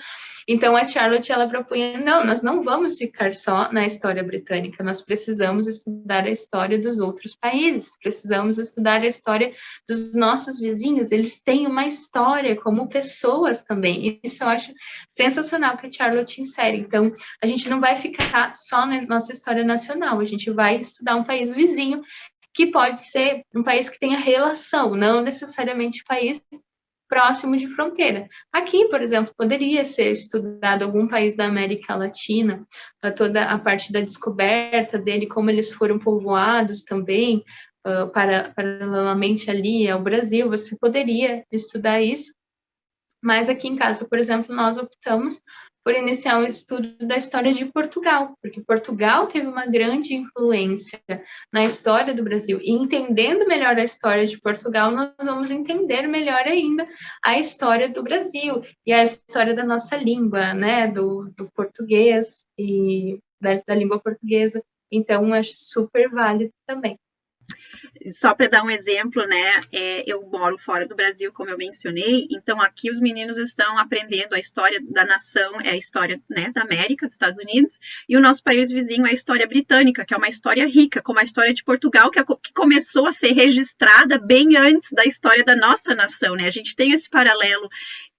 Então, a Charlotte, ela propunha, não, nós não vamos ficar só na história britânica, nós precisamos estudar a história dos outros países, precisamos estudar a história dos nossos vizinhos, eles têm uma história como pessoas também, e isso eu acho sensacional que a Charlotte insere. Então, a gente não vai ficar só na nossa história nacional, a gente vai estudar um país vizinho, que pode ser um país que tenha relação, não necessariamente país próximo de fronteira. Aqui, por exemplo, poderia ser estudado algum país da América Latina, toda a parte da descoberta dele, como eles foram povoados também, paralelamente ali ao Brasil, você poderia estudar isso, mas aqui em casa, por exemplo, nós optamos por iniciar o estudo da história de Portugal, porque Portugal teve uma grande influência na história do Brasil, e entendendo melhor a história de Portugal, nós vamos entender melhor ainda a história do Brasil, e a história da nossa língua, né, do português, e da língua portuguesa. Então, acho super válido também. Só para dar um exemplo, né, eu moro fora do Brasil, como eu mencionei, então aqui os meninos estão aprendendo a história da nação, é a história, né, da América, dos Estados Unidos, e o nosso país vizinho é a história britânica, que é uma história rica, como a história de Portugal, que começou a ser registrada bem antes da história da nossa nação, né, a gente tem esse paralelo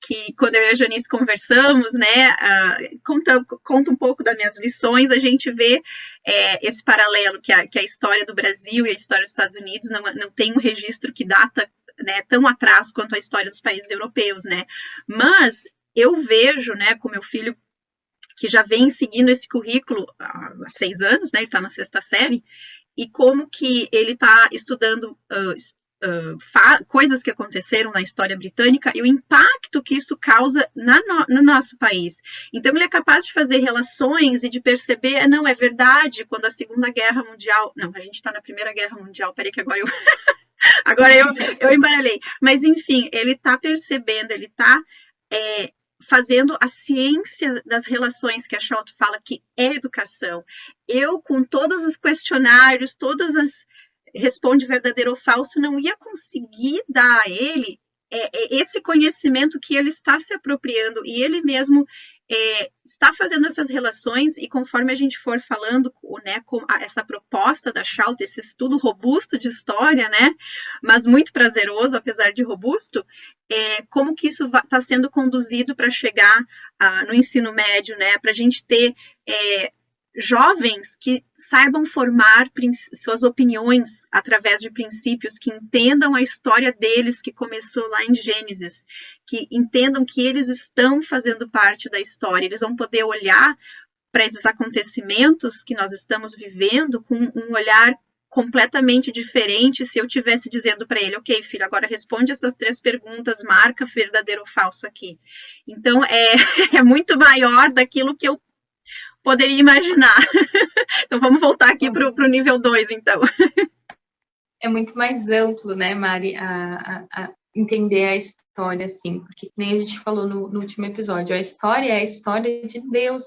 que quando eu e a Janice conversamos, né, conta um pouco das minhas lições, a gente vê esse paralelo, que a história do Brasil e a história dos Estados Unidos não tem um registro que data, né, tão atrás quanto a história dos países europeus, né, mas eu vejo, né, com meu filho que já vem seguindo esse currículo há 6 anos, né? Ele está na 6ª série, e como que ele está estudando coisas que aconteceram na história britânica e o impacto que isso causa no nosso país. Então, ele é capaz de fazer relações e de perceber, não, é verdade, quando a Segunda Guerra Mundial... Não, a gente está na Primeira Guerra Mundial, peraí que agora eu... agora eu embaralhei. Mas, enfim, ele está percebendo, ele está fazendo a ciência das relações, que a Chalto fala que é educação. Eu, com todos os questionários, todas as responde verdadeiro ou falso, não ia conseguir dar a ele esse conhecimento que ele está se apropriando, e ele mesmo está fazendo essas relações, e conforme a gente for falando, né, com essa proposta da Chalto, esse estudo robusto de história, né, mas muito prazeroso, apesar de robusto, como que isso está sendo conduzido para chegar no ensino médio, né, para a gente ter jovens que saibam formar suas opiniões através de princípios, que entendam a história deles, que começou lá em Gênesis, que entendam que eles estão fazendo parte da história, eles vão poder olhar para esses acontecimentos que nós estamos vivendo com um olhar completamente diferente se eu estivesse dizendo para ele, ok, filho, agora responde essas 3 perguntas, marca verdadeiro ou falso aqui. Então, é muito maior daquilo que eu poderia imaginar. Então, vamos voltar aqui para o nível 2, então. É muito mais amplo, né, Mari, a entender a história, assim, porque nem a gente falou no último episódio, a história é a história de Deus,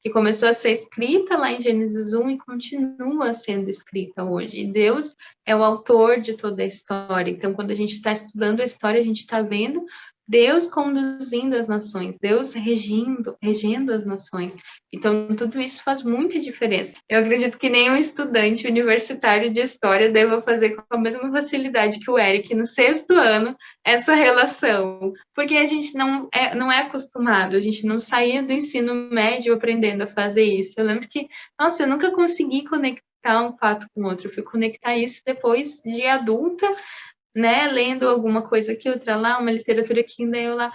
que começou a ser escrita lá em Gênesis 1 e continua sendo escrita hoje. E Deus é o autor de toda a história. Então, quando a gente está estudando a história, a gente está vendo Deus conduzindo as nações, Deus regendo as nações. Então, tudo isso faz muita diferença. Eu acredito que nenhum estudante universitário de história deva fazer com a mesma facilidade que o Eric no 6º ano essa relação, porque a gente não é acostumado, a gente não saía do ensino médio aprendendo a fazer isso. Eu lembro que, nossa, eu nunca consegui conectar um fato com o outro, eu fui conectar isso depois de adulta, né, lendo alguma coisa aqui, outra lá, uma literatura aqui, daí eu lá,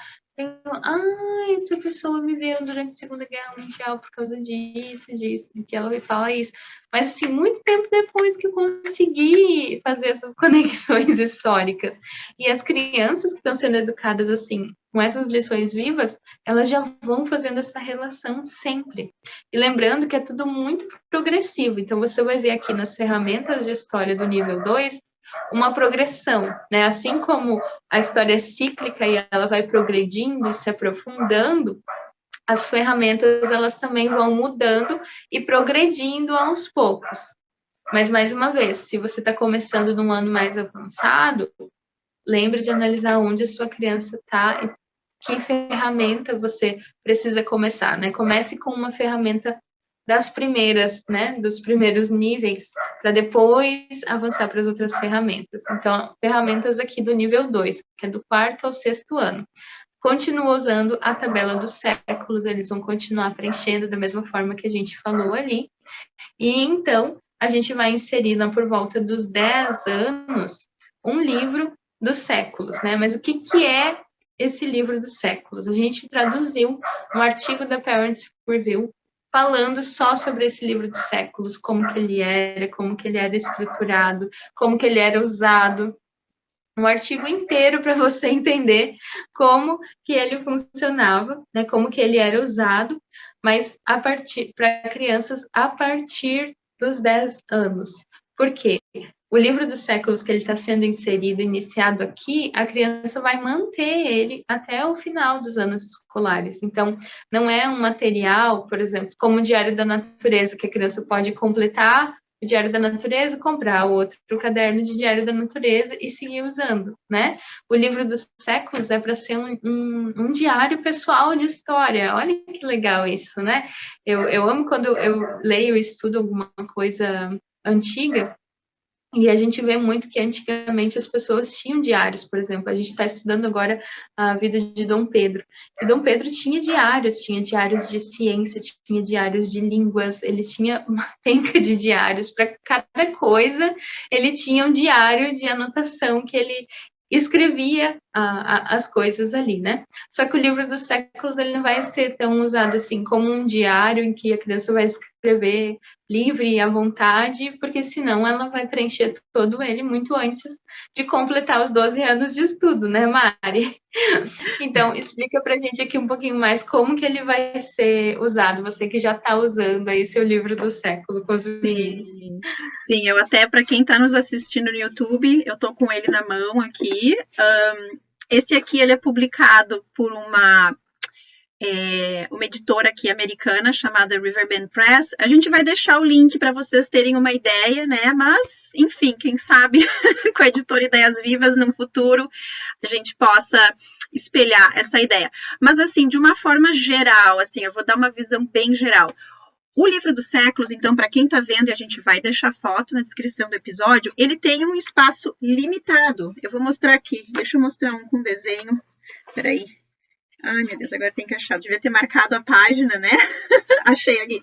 essa pessoa viveu durante a Segunda Guerra Mundial por causa disso, que ela me fala isso. Mas, assim, muito tempo depois que eu consegui fazer essas conexões históricas. E as crianças que estão sendo educadas, assim, com essas lições vivas, elas já vão fazendo essa relação sempre. E lembrando que é tudo muito progressivo. Então, você vai ver aqui nas ferramentas de história do nível 2, uma progressão, né? Assim como a história é cíclica e ela vai progredindo e se aprofundando, as ferramentas elas também vão mudando e progredindo aos poucos. Mas, mais uma vez, se você está começando num ano mais avançado, lembre de analisar onde a sua criança está e que ferramenta você precisa começar, né? Comece com uma ferramenta das primeiras, né, dos primeiros níveis, para depois avançar para as outras ferramentas. Então, ferramentas aqui do nível 2, que é do 4º ao 6º ano. Continua usando a tabela dos séculos, eles vão continuar preenchendo da mesma forma que a gente falou ali. E, então, a gente vai inserir lá por volta dos 10 anos um livro dos séculos, né? Mas o que é esse livro dos séculos? A gente traduziu um artigo da Parents Review falando só sobre esse livro dos séculos, como que ele era estruturado, como que ele era usado. Um artigo inteiro para você entender como que ele funcionava, né, como que ele era usado, mas para crianças a partir dos 10 anos. Por quê? O livro dos séculos que ele está sendo inserido, iniciado aqui, a criança vai manter ele até o final dos anos escolares. Então, não é um material, por exemplo, como o Diário da Natureza, que a criança pode completar o Diário da Natureza, comprar outro caderno de Diário da Natureza e seguir usando, né? O livro dos séculos é para ser um diário pessoal de história. Olha que legal isso, né? Eu amo quando eu leio e estudo alguma coisa antiga, e a gente vê muito que antigamente as pessoas tinham diários, por exemplo, a gente está estudando agora a vida de Dom Pedro, e Dom Pedro tinha diários de ciência, tinha diários de línguas, ele tinha uma penca de diários, para cada coisa ele tinha um diário de anotação que ele escrevia as coisas ali, né? Só que o livro dos séculos, ele não vai ser tão usado assim como um diário em que a criança vai escrever livre e à vontade, porque senão ela vai preencher todo ele muito antes de completar os 12 anos de estudo, né, Mari? Então, explica pra gente aqui um pouquinho mais como que ele vai ser usado, você que já está usando aí seu livro do século com os meninos. Sim, eu até, para quem está nos assistindo no YouTube, eu estou com ele na mão aqui. Esse aqui, ele é publicado por uma editora aqui americana chamada Riverbend Press. A gente vai deixar o link para vocês terem uma ideia, né? Mas, enfim, quem sabe com a editora Ideias Vivas no futuro a gente possa espelhar essa ideia. Mas, assim, de uma forma geral, assim, eu vou dar uma visão bem geral. O livro dos séculos, então, para quem está vendo, e a gente vai deixar foto na descrição do episódio, ele tem um espaço limitado. Eu vou mostrar aqui. Deixa eu mostrar um com desenho. Peraí. Ai, meu Deus, agora tem que achar. Devia ter marcado a página, né? Achei aqui.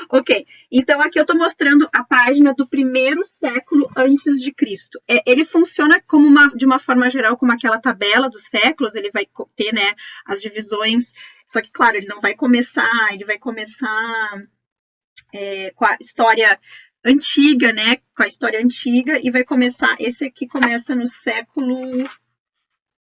Ok. Então, aqui eu estou mostrando a página do primeiro século antes de Cristo. Ele funciona como de uma forma geral, como aquela tabela dos séculos. Ele vai ter, né, as divisões. Só que, claro, ele não vai começar. Ele vai começar com a história antiga, né? Com a história antiga. E vai começar... Esse aqui começa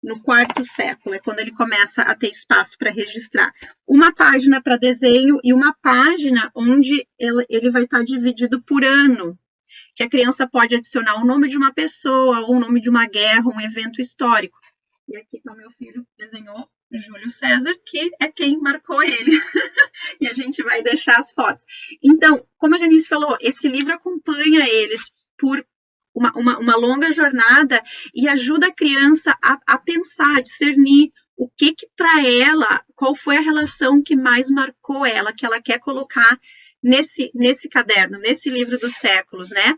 no quarto século, é quando ele começa a ter espaço para registrar. Uma página para desenho e uma página onde ele vai estar dividido por ano, que a criança pode adicionar o nome de uma pessoa, ou o nome de uma guerra, um evento histórico. E aqui então meu filho desenhou Júlio César, que é quem marcou ele. E a gente vai deixar as fotos. Então, como a Janice falou, esse livro acompanha eles por uma longa jornada e ajuda a criança a pensar, a discernir o que para ela, qual foi a relação que mais marcou ela, que ela quer colocar nesse caderno, nesse livro dos séculos, né?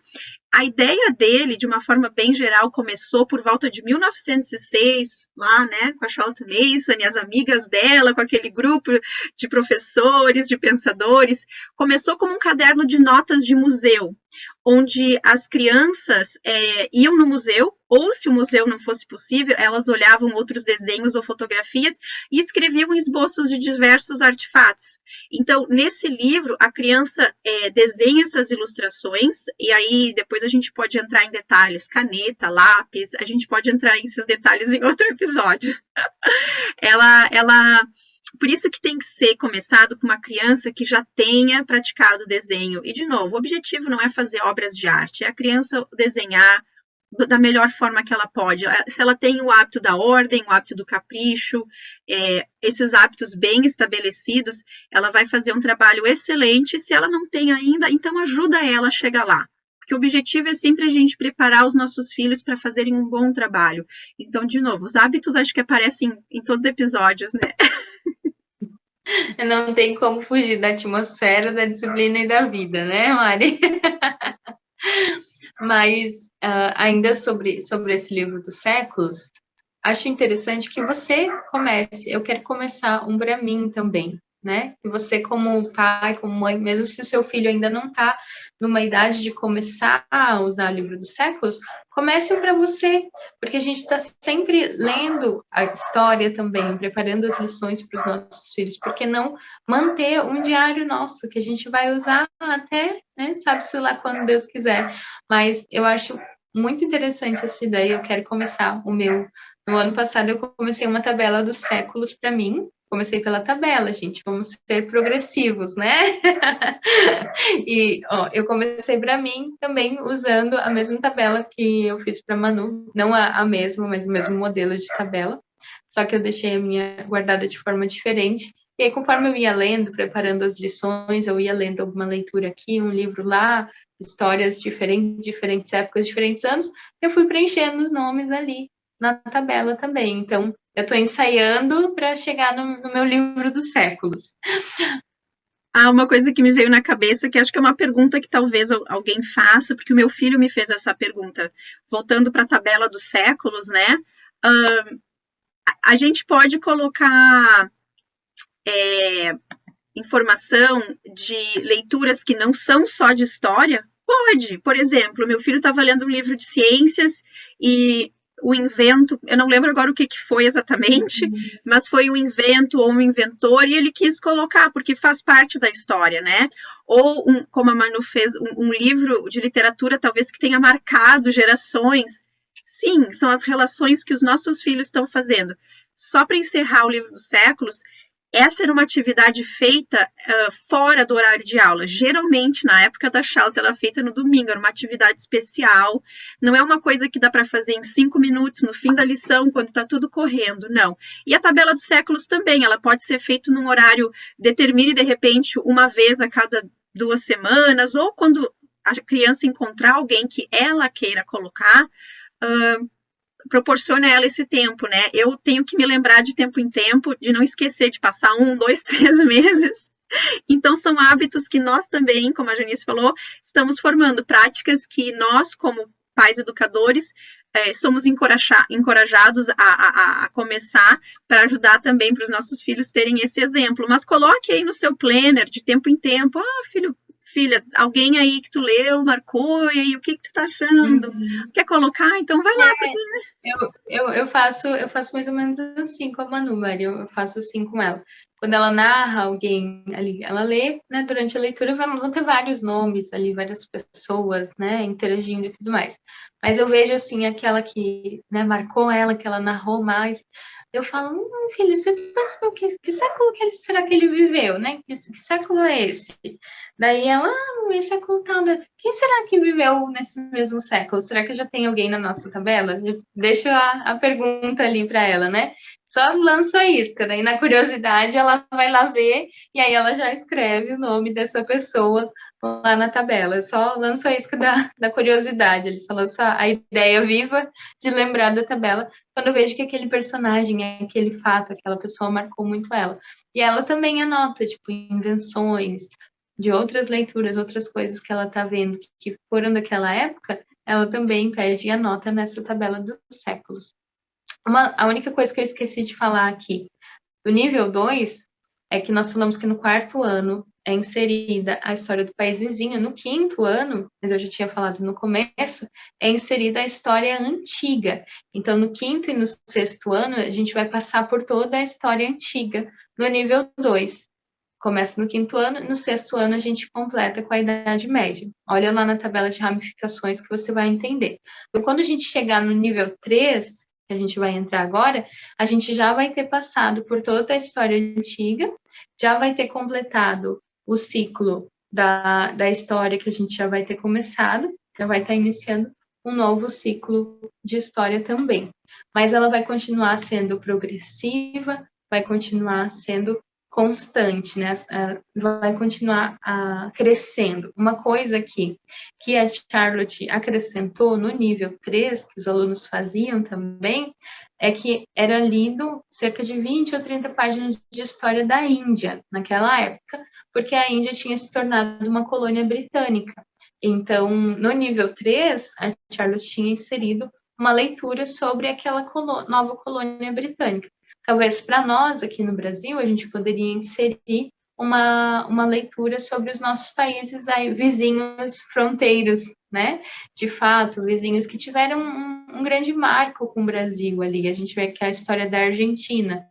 A ideia dele, de uma forma bem geral, começou por volta de 1906, lá, né, com a Charlotte Mason e as amigas dela, com aquele grupo de professores, de pensadores. Começou como um caderno de notas de museu, onde as crianças iam no museu, ou se o museu não fosse possível, elas olhavam outros desenhos ou fotografias e escreviam esboços de diversos artefatos. Então, nesse livro, a criança desenha essas ilustrações, e aí depois a gente pode entrar em detalhes, caneta, lápis, a gente pode entrar nesses detalhes em outro episódio. Por isso que tem que ser começado com uma criança que já tenha praticado desenho. E, de novo, o objetivo não é fazer obras de arte, é a criança desenhar da melhor forma que ela pode. Se ela tem o hábito da ordem, o hábito do capricho, esses hábitos bem estabelecidos, ela vai fazer um trabalho excelente. Se ela não tem ainda, então ajuda ela a chegar lá. Porque o objetivo é sempre a gente preparar os nossos filhos para fazerem um bom trabalho. Então, de novo, os hábitos acho que aparecem em todos os episódios, né? Não tem como fugir da atmosfera, da disciplina e da vida, né, Mari? Mas, ainda sobre esse livro dos séculos, acho interessante que você comece. Eu quero começar um para mim também, né? Que você, como pai, como mãe, mesmo se o seu filho ainda não está numa idade de começar a usar o livro dos séculos, comece um para você, porque a gente está sempre lendo a história também, preparando as lições para os nossos filhos. Por que não manter um diário nosso, que a gente vai usar até, né, sabe-se lá quando Deus quiser. Mas eu acho muito interessante essa ideia, eu quero começar o meu. No ano passado eu comecei uma tabela dos séculos para mim. Comecei pela tabela, gente, vamos ser progressivos, né? E eu comecei para mim também usando a mesma tabela que eu fiz para Manu, não a mesma, mas o mesmo modelo de tabela, só que eu deixei a minha guardada de forma diferente. E aí, conforme eu ia lendo, preparando as lições, eu ia lendo alguma leitura aqui, um livro lá, histórias diferentes épocas, diferentes anos, eu fui preenchendo os nomes ali na tabela também. Então, eu estou ensaiando para chegar no meu livro dos séculos. Uma coisa que me veio na cabeça, que acho que é uma pergunta que talvez alguém faça, porque o meu filho me fez essa pergunta. Voltando para a tabela dos séculos, né? A gente pode colocar informação de leituras que não são só de história? Pode. Por exemplo, meu filho estava lendo um livro de ciências e o invento, eu não lembro agora o que foi exatamente, mas foi um invento ou um inventor e ele quis colocar, porque faz parte da história, né? Ou, como a Manu fez, um livro de literatura talvez que tenha marcado gerações. Sim, são as relações que os nossos filhos estão fazendo. Só para encerrar o livro dos séculos, essa era uma atividade feita fora do horário de aula. Geralmente, na época da Charlotte, ela era feita no domingo, era uma atividade especial. Não é uma coisa que dá para fazer em 5 minutos, no fim da lição, quando está tudo correndo, não. E a tabela dos séculos também, ela pode ser feita num horário, determine de repente uma vez a cada 2 semanas, ou quando a criança encontrar alguém que ela queira colocar, proporciona a ela esse tempo, né? Eu tenho que me lembrar de tempo em tempo, de não esquecer de passar 1, 2, 3 meses. Então, são hábitos que nós também, como a Janice falou, estamos formando práticas que nós, como pais educadores, somos encorajados a começar para ajudar também para os nossos filhos terem esse exemplo. Mas coloque aí no seu planner, de tempo em tempo, filha, alguém aí que tu leu, marcou, e aí o que tu tá achando? Quer colocar? Então vai lá. Eu faço mais ou menos assim com a Manu, Maria, eu faço assim com ela. Quando ela narra alguém ali, ela lê, né, durante a leitura vão ter vários nomes ali, várias pessoas, né, interagindo e tudo mais. Mas eu vejo, assim, aquela que, né, marcou ela, que ela narrou mais, eu falo, filho, você percebeu que século será que ele viveu, né? Que século é esse? Daí ela, esse século tal, quem será que viveu nesse mesmo século? Será que já tem alguém na nossa tabela? Eu deixo a pergunta ali para ela, né? Só lanço a isca, daí na curiosidade ela vai lá ver e aí ela já escreve o nome dessa pessoa lá na tabela. Só lanço a isca da curiosidade, ele só lança a ideia viva de lembrar da tabela quando eu vejo que aquele personagem, aquele fato, aquela pessoa marcou muito ela. E ela também anota, tipo, invenções de outras leituras, outras coisas que ela tá vendo que foram daquela época, ela também pede e anota nessa tabela dos séculos. A única coisa que eu esqueci de falar aqui, do nível 2, é que nós falamos que no 4º ano é inserida a história do país vizinho, no 5º ano, mas eu já tinha falado no começo, é inserida a história antiga. Então, no 5º e no 6º ano, a gente vai passar por toda a história antiga, no nível 2. Começa no 5º ano, no 6º ano a gente completa com a Idade Média. Olha lá na tabela de ramificações que você vai entender. Então, quando a gente chegar no nível 3, que a gente vai entrar agora, a gente já vai ter passado por toda a história antiga, já vai ter completado o ciclo da história que a gente já vai ter começado, já vai estar iniciando um novo ciclo de história também. Mas ela vai continuar sendo progressiva, vai continuar sendo constante, né? Vai continuar crescendo. Uma coisa que a Charlotte acrescentou no nível 3, que os alunos faziam também, é que era lido cerca de 20 ou 30 páginas de história da Índia, naquela época, porque a Índia tinha se tornado uma colônia britânica. Então, no nível 3, a Charlotte tinha inserido uma leitura sobre aquela nova colônia britânica. Talvez para nós, aqui no Brasil, a gente poderia inserir uma leitura sobre os nossos países aí, vizinhos fronteiros, né? De fato, vizinhos que tiveram um grande marco com o Brasil ali. A gente vê que a história da Argentina,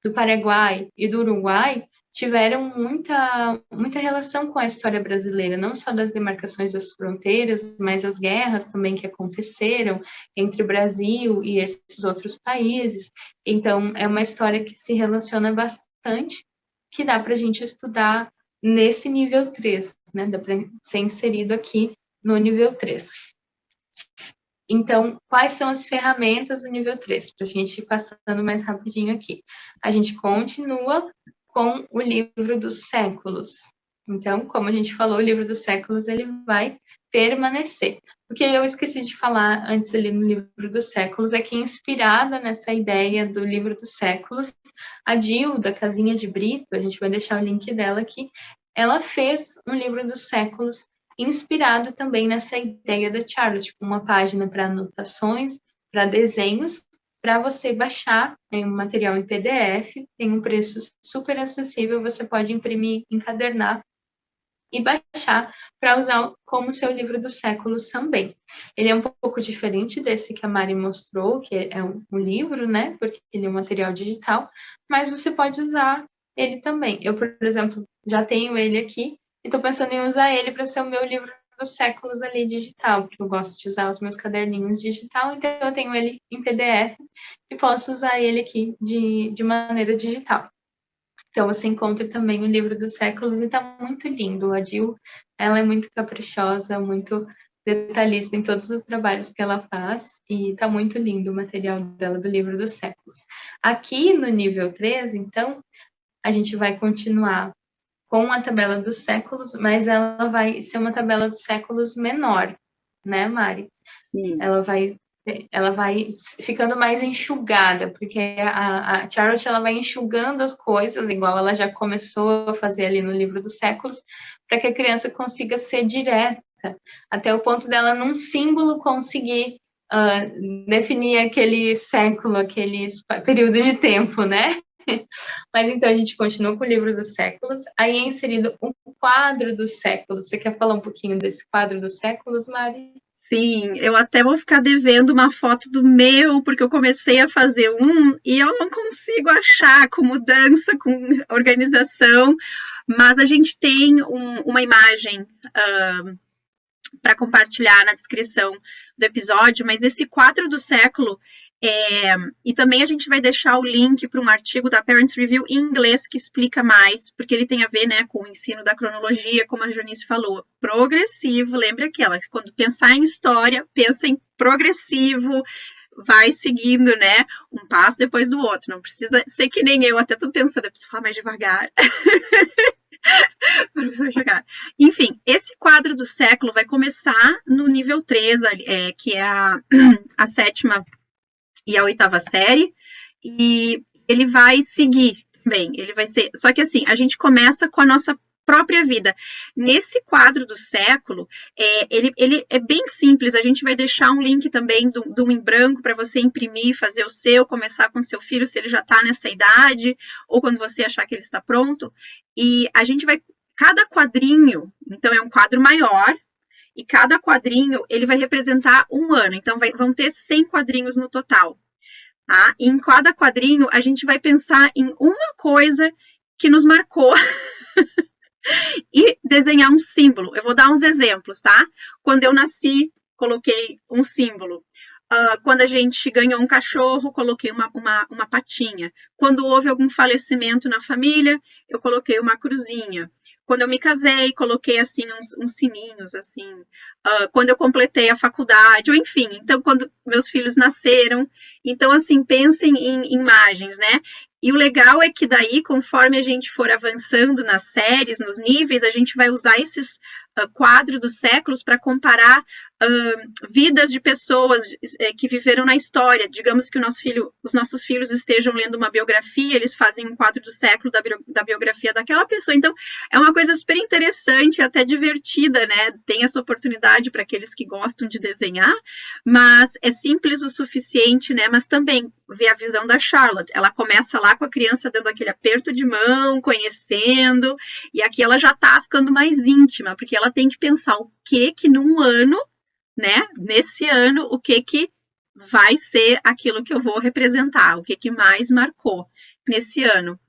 do Paraguai e do Uruguai tiveram muita relação com a história brasileira, não só das demarcações das fronteiras, mas as guerras também que aconteceram entre o Brasil e esses outros países. Então, é uma história que se relaciona bastante, que dá para a gente estudar nesse nível 3, né? Dá para ser inserido aqui no nível 3. Então, quais são as ferramentas do nível 3? Para a gente ir passando mais rapidinho aqui. A gente continua com o livro dos séculos. Então, como a gente falou, o livro dos séculos ele vai permanecer. O que eu esqueci de falar antes ali no livro dos séculos é que, inspirada nessa ideia do livro dos séculos, a Jill, da Casinha de Brito, a gente vai deixar o link dela aqui, ela fez um livro dos séculos inspirado também nessa ideia da Charlotte, com uma página para anotações, para desenhos, para você baixar, tem um material em PDF, tem um preço super acessível, você pode imprimir, encadernar e baixar para usar como seu livro dos séculos também. Ele é um pouco diferente desse que a Mari mostrou, que é um livro, né? Porque ele é um material digital, mas você pode usar ele também. Eu, por exemplo, já tenho ele aqui e estou pensando em usar ele para ser o meu livro dos séculos ali digital, porque eu gosto de usar os meus caderninhos digital, então eu tenho ele em PDF e posso usar ele aqui de maneira digital. Então você encontra também o livro dos séculos e está muito lindo. A Jill, ela é muito caprichosa, muito detalhista em todos os trabalhos que ela faz e está muito lindo o material dela do livro dos séculos. Aqui no nível 3, então, a gente vai continuar com a tabela dos séculos, mas ela vai ser uma tabela dos séculos menor, né, Mari? Sim. Ela vai ficando mais enxugada, porque a Charlotte ela vai enxugando as coisas, igual ela já começou a fazer ali no livro dos séculos, para que a criança consiga ser direta, até o ponto dela, num símbolo, conseguir definir aquele século, aquele período de tempo, né? Mas então a gente continua com o livro dos séculos, aí é inserido um quadro dos séculos. Você quer falar um pouquinho desse quadro dos séculos, Mari? Sim, eu até vou ficar devendo uma foto do meu, porque eu comecei a fazer um e eu não consigo achar com mudança, com organização, mas a gente tem uma imagem para compartilhar na descrição do episódio, mas esse quadro do século, e também a gente vai deixar o link para um artigo da Parents Review em inglês que explica mais, porque ele tem a ver, né, com o ensino da cronologia, como a Janice falou, progressivo, lembra aquela, quando pensar em história, pensa em progressivo, vai seguindo, né, um passo depois do outro, não precisa ser que nem eu, até tô pensando, eu preciso falar mais devagar. Enfim, esse quadro do século vai começar no nível 3, que é a 7ª e a 8ª série, e ele vai seguir também, ele vai ser, só que assim, a gente começa com a nossa própria vida. Nesse quadro do século, ele é bem simples, a gente vai deixar um link também do em branco para você imprimir, fazer o seu, começar com seu filho, se ele já está nessa idade, ou quando você achar que ele está pronto, e a gente vai, cada quadrinho, então é um quadro maior, e cada quadrinho, ele vai representar um ano. Então, vão ter 100 quadrinhos no total. Tá? E em cada quadrinho, a gente vai pensar em uma coisa que nos marcou e desenhar um símbolo. Eu vou dar uns exemplos, tá? Quando eu nasci, coloquei um símbolo. Quando a gente ganhou um cachorro, coloquei uma patinha. Quando houve algum falecimento na família, eu coloquei uma cruzinha. Quando eu me casei, coloquei assim uns sininhos, assim. Quando eu completei a faculdade, ou enfim, então quando meus filhos nasceram. Então, assim, pensem em imagens, né? E o legal é que daí, conforme a gente for avançando nas séries, nos níveis, a gente vai usar esses quadros dos séculos para comparar vidas de pessoas que viveram na história. Digamos que os nossos filhos estejam lendo uma biografia, eles fazem um quadro do século da biografia daquela pessoa. Então, é uma coisa super interessante, até divertida, né? Tem essa oportunidade para aqueles que gostam de desenhar, mas é simples o suficiente, né? Mas também ver a visão da Charlotte. Ela começa lá com a criança dando aquele aperto de mão, conhecendo, e aqui ela já está ficando mais íntima, porque ela tem que pensar o que num ano, né? Nesse ano, o que vai ser aquilo que eu vou representar, o que mais marcou nesse ano.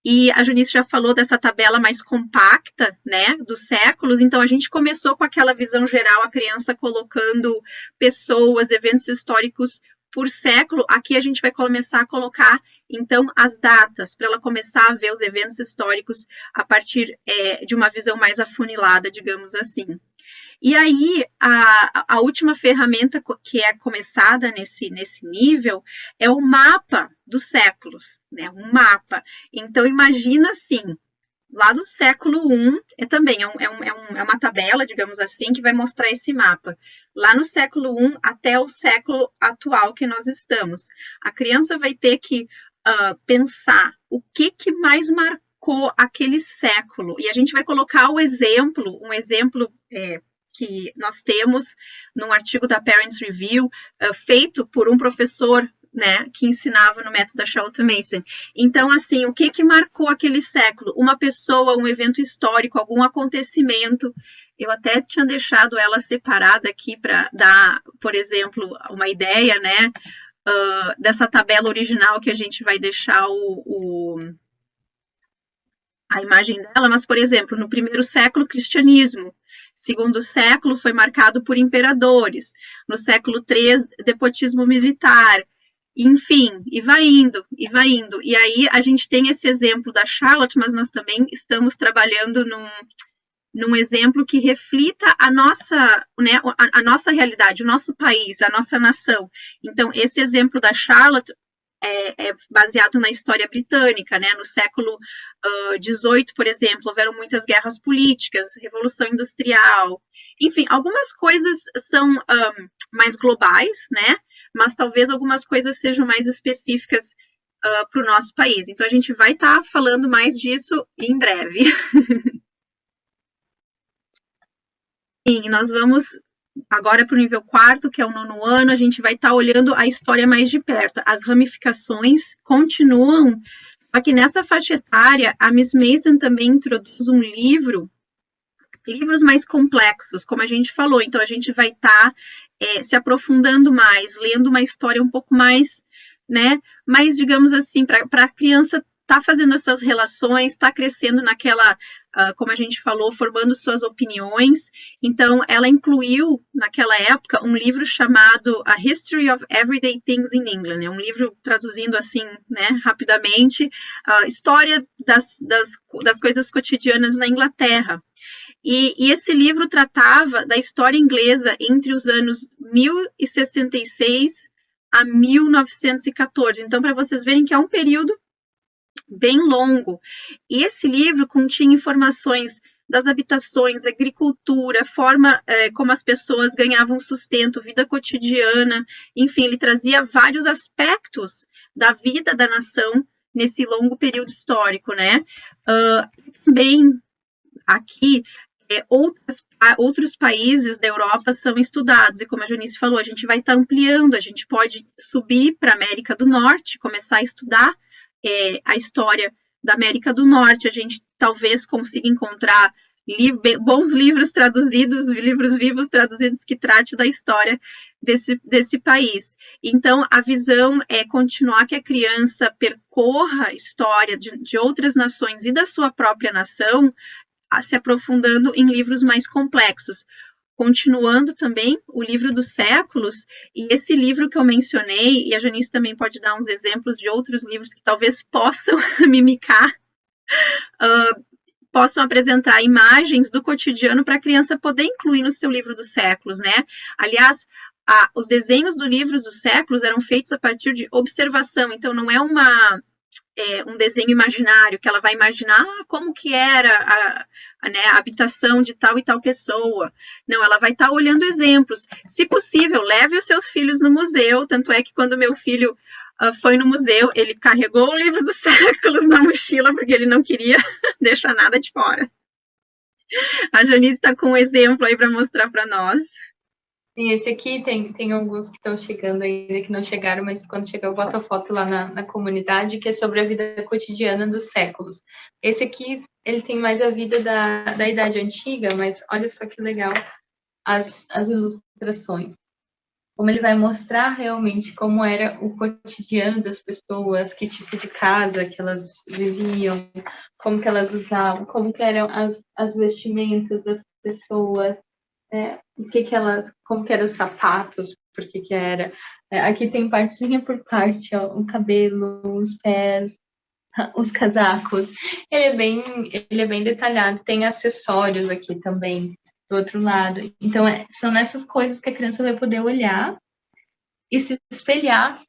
E a Janice já falou dessa tabela mais compacta, né, dos séculos, então a gente começou com aquela visão geral, a criança colocando pessoas, eventos históricos por século. Aqui a gente vai começar a colocar, então, as datas, para ela começar a ver os eventos históricos a partir de uma visão mais afunilada, digamos assim. E aí, a última ferramenta que é começada nesse nível é o mapa dos séculos, né? Um mapa. Então, imagina assim, lá do século I, é uma tabela, digamos assim, que vai mostrar esse mapa. Lá no século I até o século atual que nós estamos. A criança vai ter que pensar o que mais marcou aquele século. E a gente vai colocar um exemplo que nós temos num artigo da Parents Review, feito por um professor né, que ensinava no método da Charlotte Mason. Então, assim, o que marcou aquele século? Uma pessoa, um evento histórico, algum acontecimento. Eu até tinha deixado ela separada aqui para dar, por exemplo, uma ideia, né, dessa tabela original que a gente vai deixar a imagem dela, mas, por exemplo, no primeiro século, cristianismo. Segundo século foi marcado por imperadores. No século III, despotismo militar. Enfim, e vai indo, e vai indo. E aí a gente tem esse exemplo da Charlotte, mas nós também estamos trabalhando num exemplo que reflita a nossa, né, a nossa realidade, o nosso país, a nossa nação. Então, esse exemplo da Charlotte é baseado na história britânica, né? No século XVIII, por exemplo, houveram muitas guerras políticas, Revolução Industrial, enfim, algumas coisas são mais globais, né? Mas talvez algumas coisas sejam mais específicas para o nosso país. Então, a gente vai estar falando mais disso em breve. Sim, nós vamos agora para o nível 4, que é o 9º ano, a gente vai estar olhando a história mais de perto. As ramificações continuam, só que nessa faixa etária, a Miss Mason também introduz um livros mais complexos, como a gente falou. Então, a gente vai estar se aprofundando mais, lendo uma história um pouco mais, né, mais, digamos assim, para a criança tá fazendo essas relações, está crescendo naquela, como a gente falou, formando suas opiniões. Então, ela incluiu, naquela época, um livro chamado A History of Everyday Things in England. É um livro, traduzindo assim, né, rapidamente, história das coisas cotidianas na Inglaterra. E esse livro tratava da história inglesa entre os anos 1066 a 1914. Então, para vocês verem que é um período bem longo. E esse livro continha informações das habitações, agricultura, forma como as pessoas ganhavam sustento, vida cotidiana, enfim, ele trazia vários aspectos da vida da nação nesse longo período histórico, né? Também aqui outros países da Europa são estudados, e como a Janice falou, a gente vai estar ampliando, a gente pode subir para a América do Norte, começar a estudar a história da América do Norte. A gente talvez consiga encontrar bons livros traduzidos, livros vivos traduzidos que trate da história desse país. Então, a visão é continuar que a criança percorra a história de outras nações e da sua própria nação, se aprofundando em livros mais complexos. Continuando também o livro dos séculos, e esse livro que eu mencionei, e a Janice também pode dar uns exemplos de outros livros que talvez possam mimicar, possam apresentar imagens do cotidiano para a criança poder incluir no seu livro dos séculos, né? Aliás, os desenhos do livro dos séculos eram feitos a partir de observação, então não é um desenho imaginário, que ela vai imaginar como que era a habitação de tal e tal pessoa. Não, ela vai estar olhando exemplos. Se possível, leve os seus filhos no museu, tanto é que quando meu filho foi no museu, ele carregou o livro dos séculos na mochila, porque ele não queria deixar nada de fora. A Janice está com um exemplo aí para mostrar para nós. Sim, esse aqui tem alguns que estão chegando ainda, que não chegaram, mas quando chegar eu boto a foto lá na comunidade, que é sobre a vida cotidiana dos séculos. Esse aqui, ele tem mais a vida da Idade Antiga, mas olha só que legal as ilustrações. Como ele vai mostrar realmente como era o cotidiano das pessoas, que tipo de casa que elas viviam, como que elas usavam, como que eram as vestimentas das pessoas, como que eram os sapatos, por que era. Aqui tem partezinha por parte, ó, o cabelo, os pés, os casacos. Ele é bem detalhado. Tem acessórios aqui também, do outro lado. Então, são nessas coisas que a criança vai poder olhar e se espelhar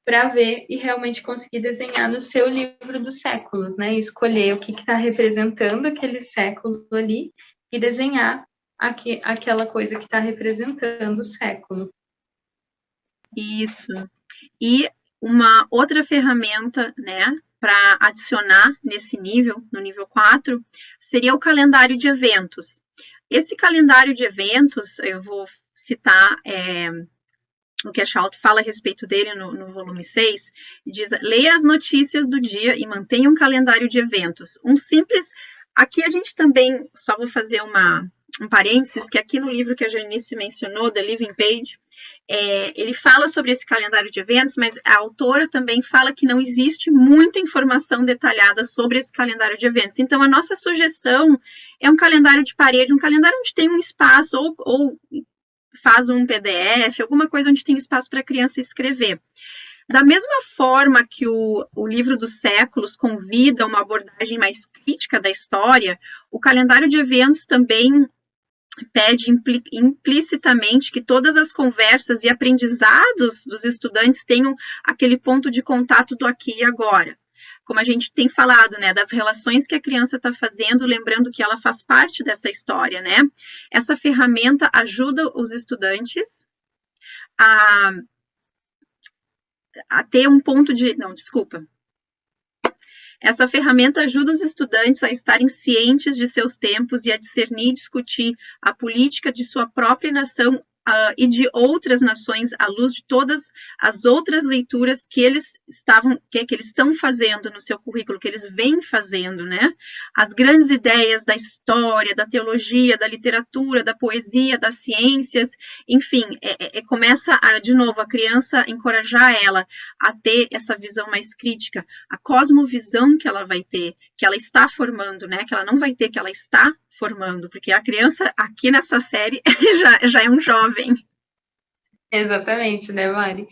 para ver e realmente conseguir desenhar no seu livro dos séculos, né? Escolher o que está representando aquele século ali e desenhar aquela coisa que está representando o século. Isso. E uma outra ferramenta, né, para adicionar nesse nível, no nível 4, seria o calendário de eventos. Esse calendário de eventos, eu vou citar o Cashout fala a respeito dele no volume 6, diz: leia as notícias do dia e mantenha um calendário de eventos. Um simples. Aqui a gente também, só vou fazer um parênteses, que aqui no livro que a Janice mencionou, The Living Page, ele fala sobre esse calendário de eventos, mas a autora também fala que não existe muita informação detalhada sobre esse calendário de eventos. Então, a nossa sugestão é um calendário de parede, um calendário onde tem um espaço, ou faz um PDF, alguma coisa onde tem espaço para a criança escrever. Da mesma forma que o livro dos séculos convida uma abordagem mais crítica da história, o calendário de eventos também pede implicitamente que todas as conversas e aprendizados dos estudantes tenham aquele ponto de contato do aqui e agora. Como a gente tem falado, né, das relações que a criança está fazendo, lembrando que ela faz parte dessa história, né? Essa ferramenta ajuda os estudantes a ter um ponto de... Não, desculpa. Essa ferramenta ajuda os estudantes a estarem cientes de seus tempos e a discernir e discutir a política de sua própria nação e de outras nações à luz de todas as outras leituras que eles estão fazendo no seu currículo, que eles vêm fazendo, né? As grandes ideias da história, da teologia, da literatura, da poesia, das ciências, enfim, começa de novo a criança encorajar ela a ter essa visão mais crítica, a cosmovisão que ela vai ter, que ela está formando, né? Que ela não vai ter, que ela está formando, porque a criança aqui nessa série já é um jovem. Exatamente, né, Mari?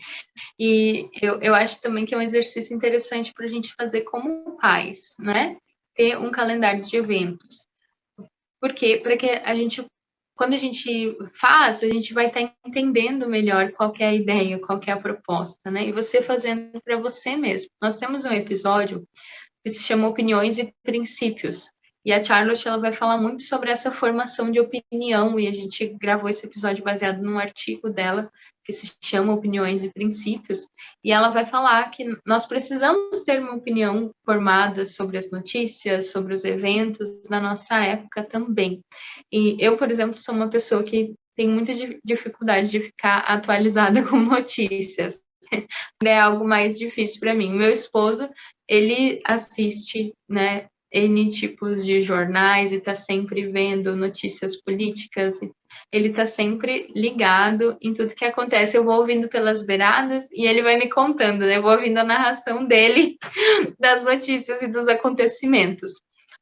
E eu acho também que é um exercício interessante para a gente fazer como pais, né? Ter um calendário de eventos. Por quê? Para que a gente, quando a gente faz, a gente vai estar entendendo melhor qual que é a ideia, qual que é a proposta, né? E você fazendo para você mesmo. Nós temos um episódio que se chama Opiniões e Princípios. E a Charlotte, ela vai falar muito sobre essa formação de opinião, e a gente gravou esse episódio baseado num artigo dela, que se chama Opiniões e Princípios, e ela vai falar que nós precisamos ter uma opinião formada sobre as notícias, sobre os eventos da nossa época também. E eu, por exemplo, sou uma pessoa que tem muita dificuldade de ficar atualizada com notícias. É algo mais difícil para mim. Meu esposo, ele assiste, né, N tipos de jornais e está sempre vendo notícias políticas. Ele está sempre ligado em tudo que acontece. Eu vou ouvindo pelas beiradas e ele vai me contando, né? Eu vou ouvindo a narração dele das notícias e dos acontecimentos.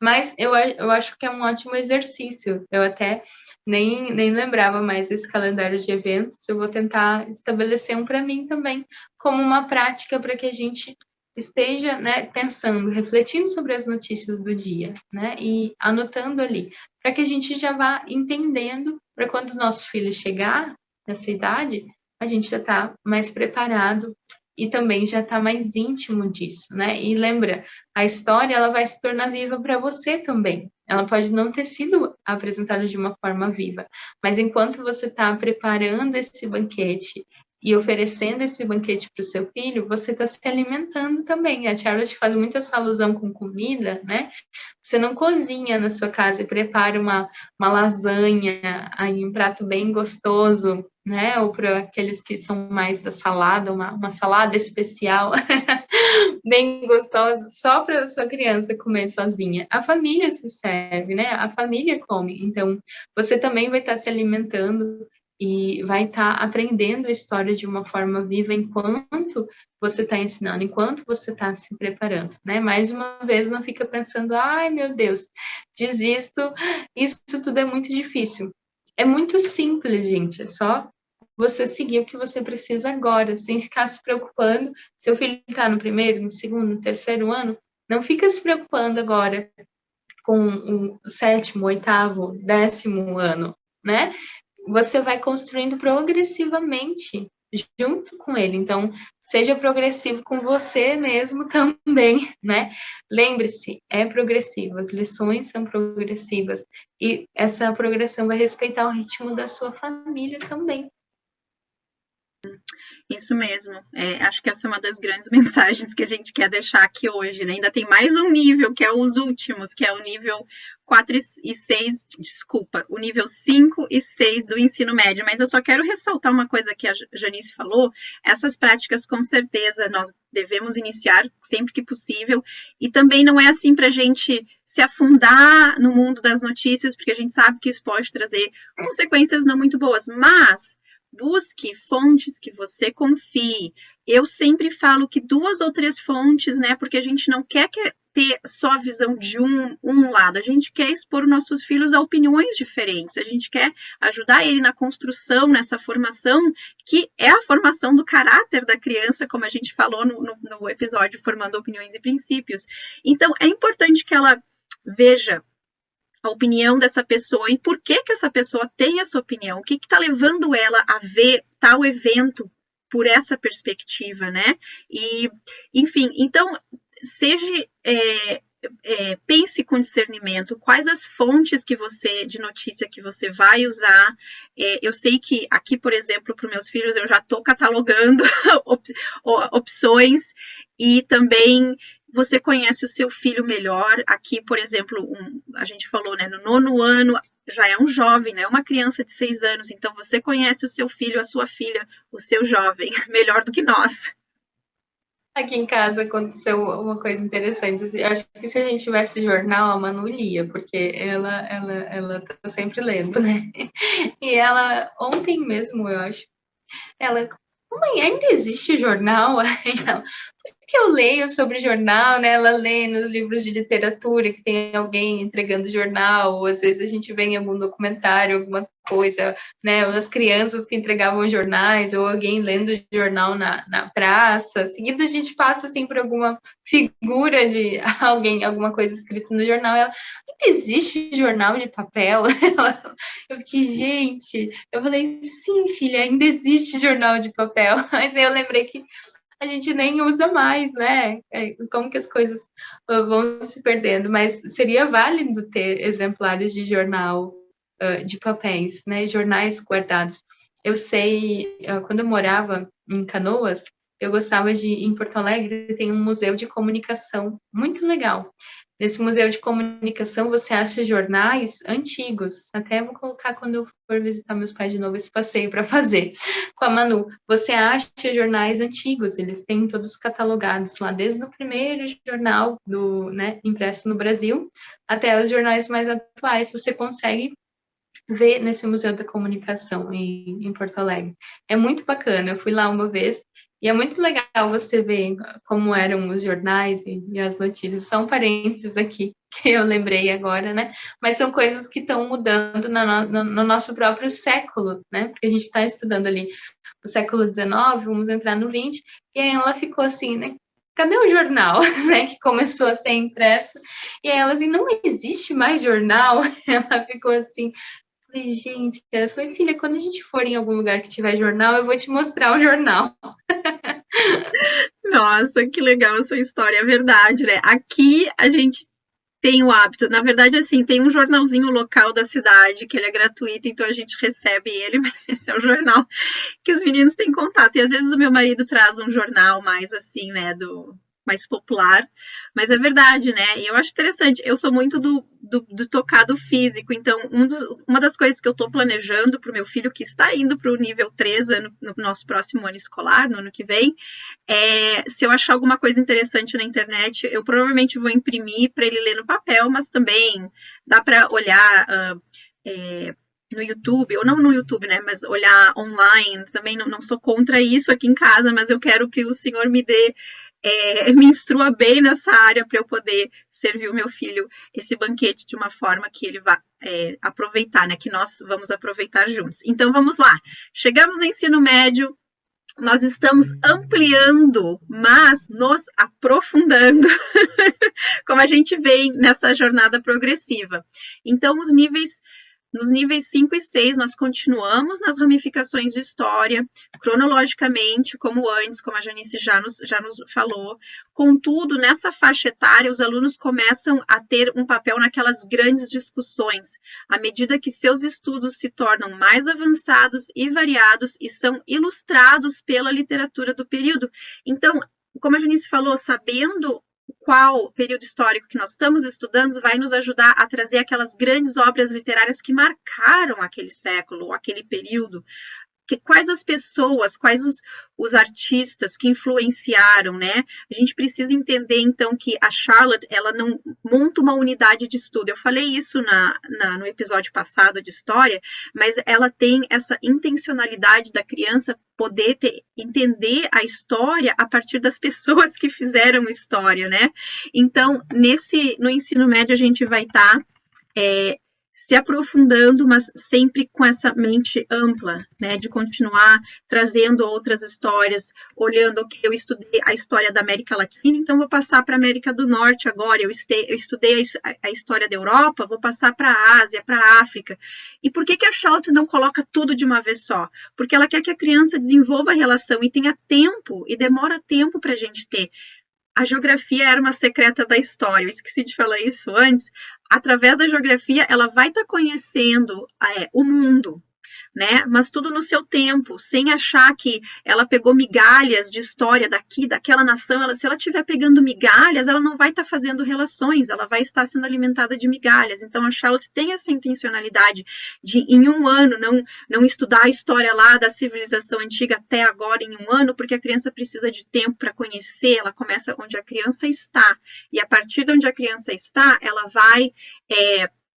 Mas eu acho que é um ótimo exercício. Eu até nem lembrava mais desse calendário de eventos. Eu vou tentar estabelecer um para mim também, como uma prática para que a gente esteja, né, pensando, refletindo sobre as notícias do dia, né, e anotando ali, para que a gente já vá entendendo, para quando o nosso filho chegar nessa idade, a gente já está mais preparado e também já está mais íntimo disso, né? E lembra, a história ela vai se tornar viva para você também. Ela pode não ter sido apresentada de uma forma viva, mas enquanto você está preparando esse banquete e oferecendo esse banquete para o seu filho, você está se alimentando também. A Charlotte faz muito essa alusão com comida, né? Você não cozinha na sua casa e prepara uma lasanha, aí um prato bem gostoso, né? Ou para aqueles que são mais da salada, uma salada especial, bem gostosa, só para a sua criança comer sozinha. A família se serve, né? A família come. Então, você também vai estar se alimentando e vai estar aprendendo a história de uma forma viva enquanto você está ensinando, enquanto você está se preparando, né? Mais uma vez, não fica pensando, ai, meu Deus, desisto, isso tudo é muito difícil. É muito simples, gente, é só você seguir o que você precisa agora, sem ficar se preocupando. Seu filho está no primeiro, no segundo, no terceiro ano, não fica se preocupando agora com o sétimo, oitavo, 10º ano, né? Você vai construindo progressivamente junto com ele. Então, seja progressivo com você mesmo também, né? Lembre-se, é progressivo, as lições são progressivas e essa progressão vai respeitar o ritmo da sua família também. Isso mesmo. Acho que essa é uma das grandes mensagens que a gente quer deixar aqui hoje, né? Ainda tem mais um nível, que é os últimos, que é o nível 4 e 6, desculpa, o nível 5 e 6 do ensino médio. Mas eu só quero ressaltar uma coisa que a Janice falou. Essas práticas, com certeza, nós devemos iniciar sempre que possível. E também não é assim para a gente se afundar no mundo das notícias, porque a gente sabe que isso pode trazer consequências não muito boas. Mas busque fontes que você confie. Eu sempre falo que 2 ou 3 fontes, né? Porque a gente não quer ter só a visão de um lado. A gente quer expor nossos filhos a opiniões diferentes. A gente quer ajudar ele na construção, nessa formação, que é a formação do caráter da criança, como a gente falou no episódio Formando Opiniões e Princípios. Então, é importante que ela veja a opinião dessa pessoa e por que essa pessoa tem essa opinião, o que está levando ela a ver tal evento por essa perspectiva, né? E, enfim, então, pense com discernimento quais as fontes de notícia que você vai usar. Eu sei que aqui, por exemplo, para os meus filhos, eu já estou catalogando opções e também você conhece o seu filho melhor. Aqui, por exemplo, a gente falou, né, no 9º ano, já é um jovem, né, uma criança de 6 anos, então você conhece o seu filho, a sua filha, o seu jovem, melhor do que nós. Aqui em casa aconteceu uma coisa interessante. Eu acho que se a gente tivesse jornal, a Manu lia, porque ela tá sempre lendo, né? E ela, ontem mesmo, eu acho, ela, mãe, ainda existe jornal? Aí ela, que eu leio sobre jornal, né? Ela lê nos livros de literatura que tem alguém entregando jornal, ou às vezes a gente vê em algum documentário, alguma coisa, né? As crianças que entregavam jornais, ou alguém lendo jornal na praça. Seguida a gente passa assim por alguma figura de alguém, alguma coisa escrita no jornal. Ela, existe jornal de papel? Eu fiquei, gente, eu falei, sim, filha, ainda existe jornal de papel. Mas aí eu lembrei que a gente nem usa mais, né? Como que as coisas vão se perdendo, mas seria válido ter exemplares de jornal de papéis, né? Jornais guardados. Eu sei, quando eu morava em Canoas, eu gostava em Porto Alegre, tem um museu de comunicação muito legal. Nesse museu de comunicação, você acha jornais antigos. Até vou colocar quando eu for visitar meus pais de novo esse passeio para fazer com a Manu. Você acha jornais antigos, eles têm todos catalogados lá, desde o primeiro jornal impresso no Brasil até os jornais mais atuais. Você consegue ver nesse Museu da Comunicação em Porto Alegre. É muito bacana, eu fui lá uma vez e é muito legal você ver como eram os jornais e as notícias. São parênteses aqui que eu lembrei agora, né? Mas são coisas que estão mudando no nosso próprio século, né? Porque a gente está estudando ali o século XIX, vamos entrar no XX, e aí ela ficou assim, né? Cadê o jornal, né, que começou a ser impresso? E aí ela assim, não existe mais jornal? Ela ficou assim, falei, gente, ela falou, filha, quando a gente for em algum lugar que tiver jornal, eu vou te mostrar o jornal. Nossa, que legal essa história, é verdade, né? Aqui a gente tem o hábito, na verdade, assim, tem um jornalzinho local da cidade, que ele é gratuito, então a gente recebe ele, mas esse é o jornal que os meninos têm contato. E às vezes o meu marido traz um jornal mais assim, né, mais popular, mas é verdade, né? E eu acho interessante, eu sou muito do tocado físico, então uma das coisas que eu estou planejando para o meu filho, que está indo para o nível 3 no nosso próximo ano escolar, no ano que vem, se eu achar alguma coisa interessante na internet, eu provavelmente vou imprimir para ele ler no papel, mas também dá para olhar no YouTube, ou não no YouTube, né, mas olhar online, também não sou contra isso aqui em casa, mas eu quero que o senhor me instrua bem nessa área para eu poder servir o meu filho esse banquete de uma forma que ele vá aproveitar, né? Que nós vamos aproveitar juntos. Então, vamos lá. Chegamos no ensino médio, nós estamos ampliando, mas nos aprofundando, como a gente vem nessa jornada progressiva. Então, os níveis Nos níveis 5 e 6, nós continuamos nas ramificações de história, cronologicamente, como antes, como a Janice já nos falou. Contudo, nessa faixa etária, os alunos começam a ter um papel naquelas grandes discussões, à medida que seus estudos se tornam mais avançados e variados e são ilustrados pela literatura do período. Então, como a Janice falou, sabendo qual período histórico que nós estamos estudando vai nos ajudar a trazer aquelas grandes obras literárias que marcaram aquele século, aquele período. Quais as pessoas, quais os artistas que influenciaram, né? A gente precisa entender, então, que a Charlotte, ela não monta uma unidade de estudo. Eu falei isso no episódio passado de história, mas ela tem essa intencionalidade da criança poder entender a história a partir das pessoas que fizeram história, né? Então, no ensino médio, a gente vai estar se aprofundando, mas sempre com essa mente ampla, né, de continuar trazendo outras histórias, olhando que eu estudei a história da América Latina, então vou passar para a América do Norte agora, eu estudei a história da Europa, vou passar para a Ásia, para a África. E por que a Charlotte não coloca tudo de uma vez só? Porque ela quer que a criança desenvolva a relação e tenha tempo, e demora tempo para a gente ter. A geografia era uma secreta da história, eu esqueci de falar isso antes. Através da geografia, ela vai estar conhecendo o mundo, né? Mas tudo no seu tempo, sem achar que ela pegou migalhas de história daquela nação. Se ela estiver pegando migalhas, ela não vai estar fazendo relações, ela vai estar sendo alimentada de migalhas. Então, a Charlotte tem essa intencionalidade de, em um ano, não estudar a história lá da civilização antiga até agora em um ano, porque a criança precisa de tempo para conhecer. Ela começa onde a criança está, e a partir de onde a criança está, ela vai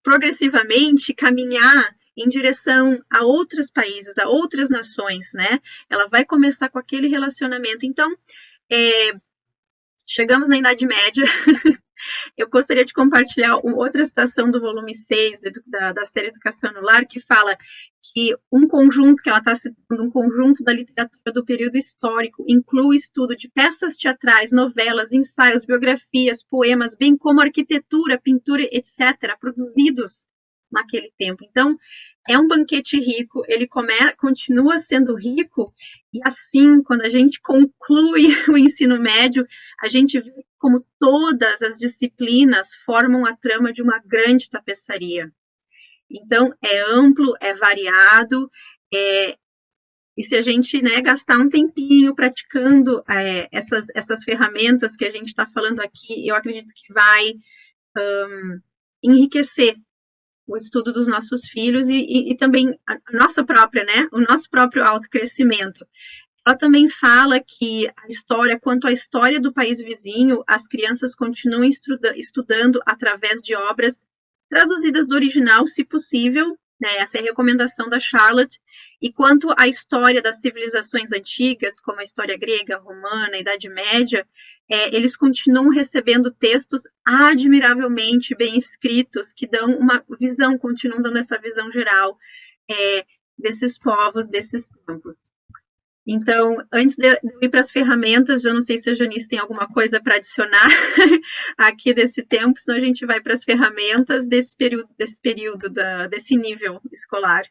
progressivamente caminhar em direção a outros países, a outras nações, né? Ela vai começar com aquele relacionamento. Então, chegamos na Idade Média. Eu gostaria de compartilhar outra citação do volume 6 da série Educação no Lar, que fala que um conjunto, que ela está citando, um conjunto da literatura do período histórico, inclui o estudo de peças teatrais, novelas, ensaios, biografias, poemas, bem como arquitetura, pintura, etc., produzidos naquele tempo. Então, é um banquete rico, ele continua sendo rico, e assim, quando a gente conclui o ensino médio, a gente vê como todas as disciplinas formam a trama de uma grande tapeçaria. Então, é amplo, é variado, e se a gente, né, gastar um tempinho praticando essas ferramentas que a gente está falando aqui, eu acredito que vai enriquecer o estudo dos nossos filhos e também a nossa própria, né, o nosso próprio autocrescimento. Ela também fala que a história, quanto à história do país vizinho, as crianças continuam estudando através de obras traduzidas do original, se possível, né, essa é a recomendação da Charlotte. E quanto à história das civilizações antigas, como a história grega, romana, a Idade Média, eles continuam recebendo textos admiravelmente bem escritos, que dão uma visão, continuam dando essa visão geral desses povos, desses tempos. Então, antes de eu ir para as ferramentas, eu não sei se a Janice tem alguma coisa para adicionar aqui desse tempo, senão a gente vai para as ferramentas desse período desse nível escolar.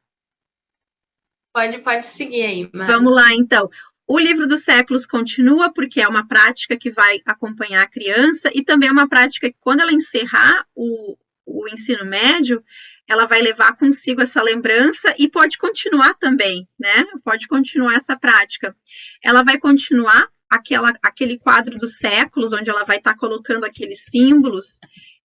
Pode seguir aí, Mari. Vamos lá, então. O livro dos séculos continua, porque é uma prática que vai acompanhar a criança, e também é uma prática que, quando ela encerrar o ensino médio, ela vai levar consigo essa lembrança e pode continuar também, né? Pode continuar essa prática. Ela vai continuar aquele quadro dos séculos, onde ela vai estar colocando aqueles símbolos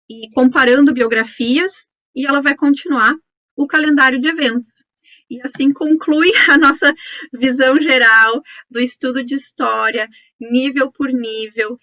e comparando biografias, e ela vai continuar o calendário de eventos. E assim conclui a nossa visão geral do estudo de história, nível por nível.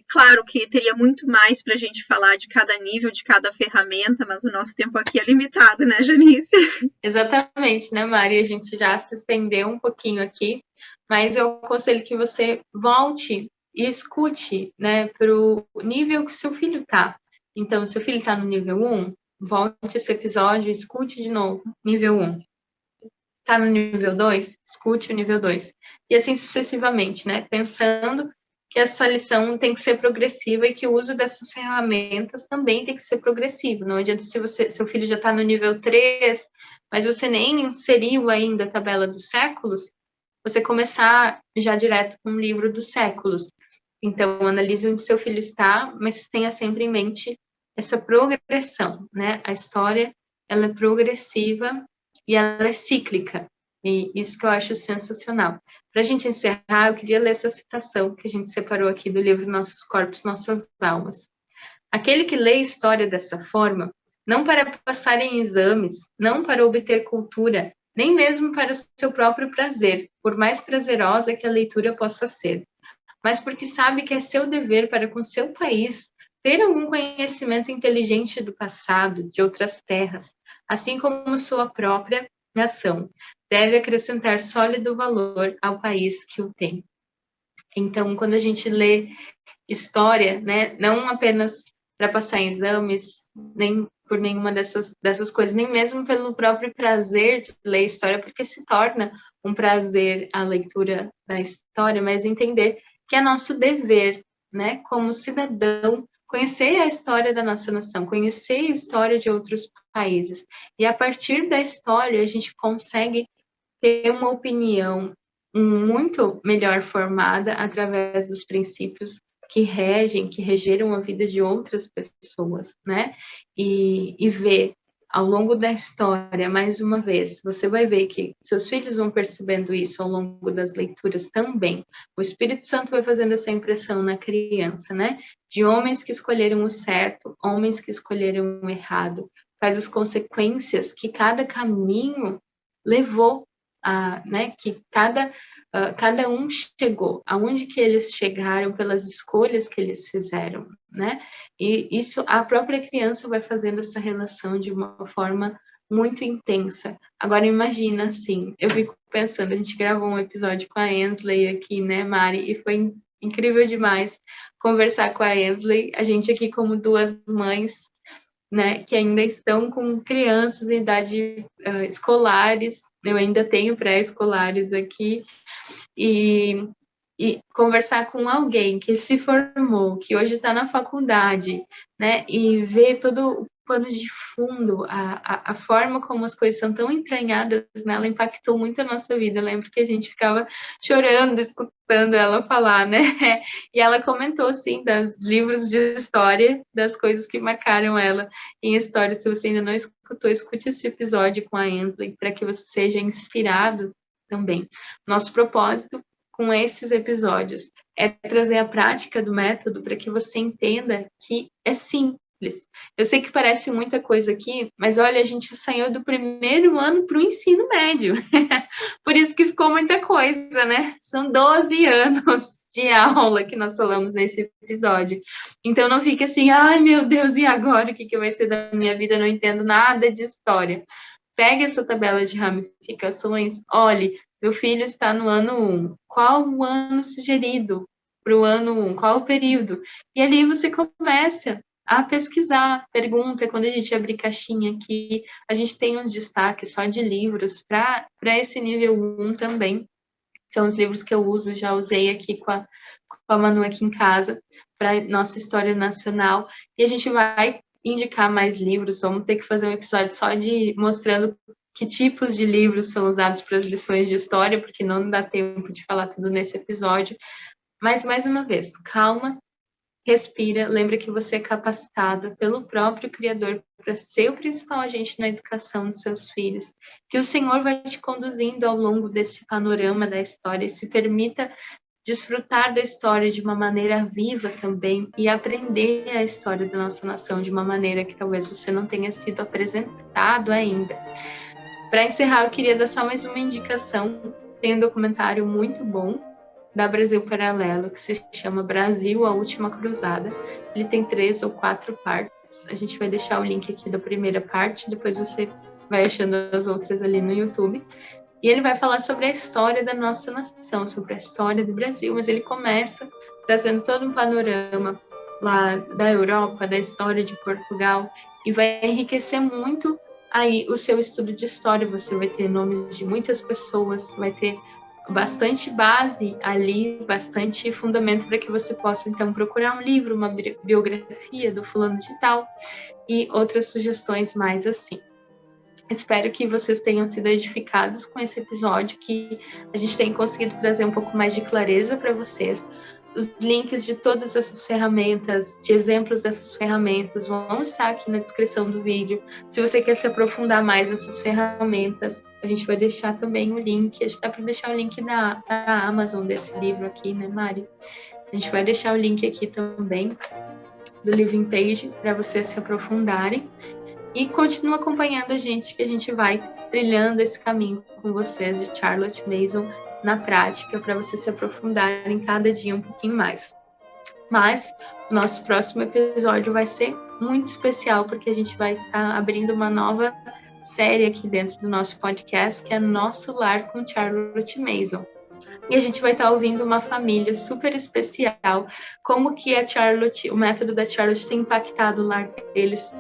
Claro que teria muito mais para a gente falar de cada nível, de cada ferramenta, mas o nosso tempo aqui é limitado, né, Janice? Exatamente, né, Mari? A gente já se estendeu um pouquinho aqui, mas eu aconselho que você volte e escute, né, para o nível que seu filho está. Então, se o filho está no nível 1, volte esse episódio e escute de novo, nível 1. Está no nível 2, escute o nível 2. E assim sucessivamente, né? Pensando que essa lição tem que ser progressiva e que o uso dessas ferramentas também tem que ser progressivo. Não adianta se seu filho já está no nível 3, mas você nem inseriu ainda a tabela dos séculos, você começar já direto com o livro dos séculos. Então, analise onde seu filho está, mas tenha sempre em mente essa progressão, né? A história, ela é progressiva e ela é cíclica. E isso que eu acho sensacional. Para a gente encerrar, eu queria ler essa citação que a gente separou aqui do livro Nossos Corpos, Nossas Almas. Aquele que lê história dessa forma, não para passar em exames, não para obter cultura, nem mesmo para o seu próprio prazer, por mais prazerosa que a leitura possa ser, mas porque sabe que é seu dever para com seu país ter algum conhecimento inteligente do passado, de outras terras, assim como sua própria nação, deve acrescentar sólido valor ao país que o tem. Então, quando a gente lê história, né, não apenas para passar em exames, nem por nenhuma dessas coisas, nem mesmo pelo próprio prazer de ler história, porque se torna um prazer a leitura da história, mas entender que é nosso dever, né, como cidadão, conhecer a história da nossa nação, conhecer a história de outros países. E a partir da história, a gente consegue ter uma opinião muito melhor formada através dos princípios que regeram a vida de outras pessoas, né? E ver ao longo da história, mais uma vez, você vai ver que seus filhos vão percebendo isso ao longo das leituras também. O Espírito Santo vai fazendo essa impressão na criança, né? De homens que escolheram o certo, homens que escolheram o errado, quais as consequências que cada caminho levou né, que cada um chegou, aonde que eles chegaram pelas escolhas que eles fizeram, né? E isso a própria criança vai fazendo essa relação de uma forma muito intensa. Agora imagina, assim, eu fico pensando, a gente gravou um episódio com a Ensley aqui, né, Mari, e foi incrível demais conversar com a Ensley, a gente aqui como duas mães, né, que ainda estão com crianças em idade escolares, eu ainda tenho pré-escolares aqui, e conversar com alguém que se formou, que hoje está na faculdade, né, e ver todo o pano de fundo, a forma como as coisas são tão entranhadas nela, impactou muito a nossa vida. Eu lembro que a gente ficava chorando, escutando ela falar, né, e ela comentou, assim, dos livros de história, das coisas que marcaram ela em história. Se você ainda não escutou, escute esse episódio com a Ensley, para que você seja inspirado também. Nosso propósito com esses episódios é trazer a prática do método para que você entenda que é simples. Eu sei que parece muita coisa aqui, mas olha, a gente saiu do primeiro ano para o ensino médio. Por isso que ficou muita coisa, né? São 12 anos de aula que nós falamos nesse episódio. Então não fique assim, ai meu Deus, e agora? O que vai ser da minha vida? Eu não entendo nada de história. Pegue essa tabela de ramificações, olhe, meu filho está no ano 1. Qual o ano sugerido para o ano 1? Qual o período? E ali você começa a pesquisar, pergunta. Quando a gente abre caixinha aqui, a gente tem um destaque só de livros para esse nível 1 também. São os livros que eu uso, já usei aqui com a Manu aqui em casa, para nossa história nacional. E a gente vai indicar mais livros, vamos ter que fazer um episódio só de mostrando que tipos de livros são usados para as lições de história, porque não dá tempo de falar tudo nesse episódio. Mas, mais uma vez, calma, respira, lembra que você é capacitado pelo próprio Criador para ser o principal agente na educação dos seus filhos, que o Senhor vai te conduzindo ao longo desse panorama da história, e se permita desfrutar da história de uma maneira viva também e aprender a história da nossa nação de uma maneira que talvez você não tenha sido apresentado ainda. Para encerrar, eu queria dar só mais uma indicação. Tem um documentário muito bom da Brasil Paralelo, que se chama Brasil, a Última Cruzada. Ele tem 3 ou 4 partes. A gente vai deixar o link aqui da primeira parte, depois você vai achando as outras ali no YouTube. E ele vai falar sobre a história da nossa nação, sobre a história do Brasil, mas ele começa trazendo todo um panorama lá da Europa, da história de Portugal, e vai enriquecer muito aí o seu estudo de história. Você vai ter nomes de muitas pessoas, vai ter bastante base ali, bastante fundamento para que você possa, então, procurar um livro, uma biografia do fulano de tal e outras sugestões mais assim. Espero que vocês tenham sido edificados com esse episódio, que a gente tenha conseguido trazer um pouco mais de clareza para vocês. Os links de todas essas ferramentas, de exemplos dessas ferramentas, vão estar aqui na descrição do vídeo. Se você quer se aprofundar mais nessas ferramentas, a gente vai deixar também o link. A gente dá para deixar o link da Amazon desse livro aqui, né, Mari? A gente vai deixar o link aqui também do Living Page para vocês se aprofundarem. E continua acompanhando a gente, que a gente vai trilhando esse caminho com vocês de Charlotte Mason na prática, para você se aprofundar em cada dia um pouquinho mais. Mas o nosso próximo episódio vai ser muito especial, porque a gente vai estar abrindo uma nova série aqui dentro do nosso podcast, que é Nosso Lar com Charlotte Mason. E a gente vai estar ouvindo uma família super especial, como que a Charlotte, o método da Charlotte tem impactado o lar deles,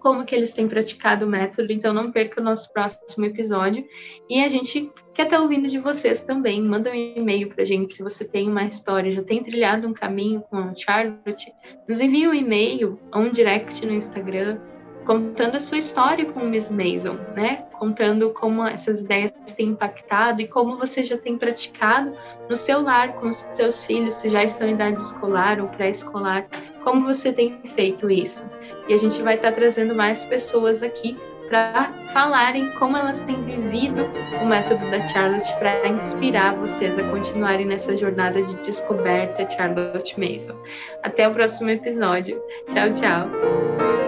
como que eles têm praticado o método. Então não perca o nosso próximo episódio. E a gente quer estar ouvindo de vocês também. Manda um e-mail pra gente se você tem uma história, já tem trilhado um caminho com a Charlotte. Nos envia um e-mail ou um direct no Instagram, contando a sua história com o Miss Mason, né? Contando como essas ideias têm impactado e como você já tem praticado no seu lar, com os seus filhos, se já estão em idade escolar ou pré-escolar, como você tem feito isso. E a gente vai estar trazendo mais pessoas aqui para falarem como elas têm vivido o método da Charlotte, para inspirar vocês a continuarem nessa jornada de descoberta Charlotte Mason. Até o próximo episódio. Tchau, tchau.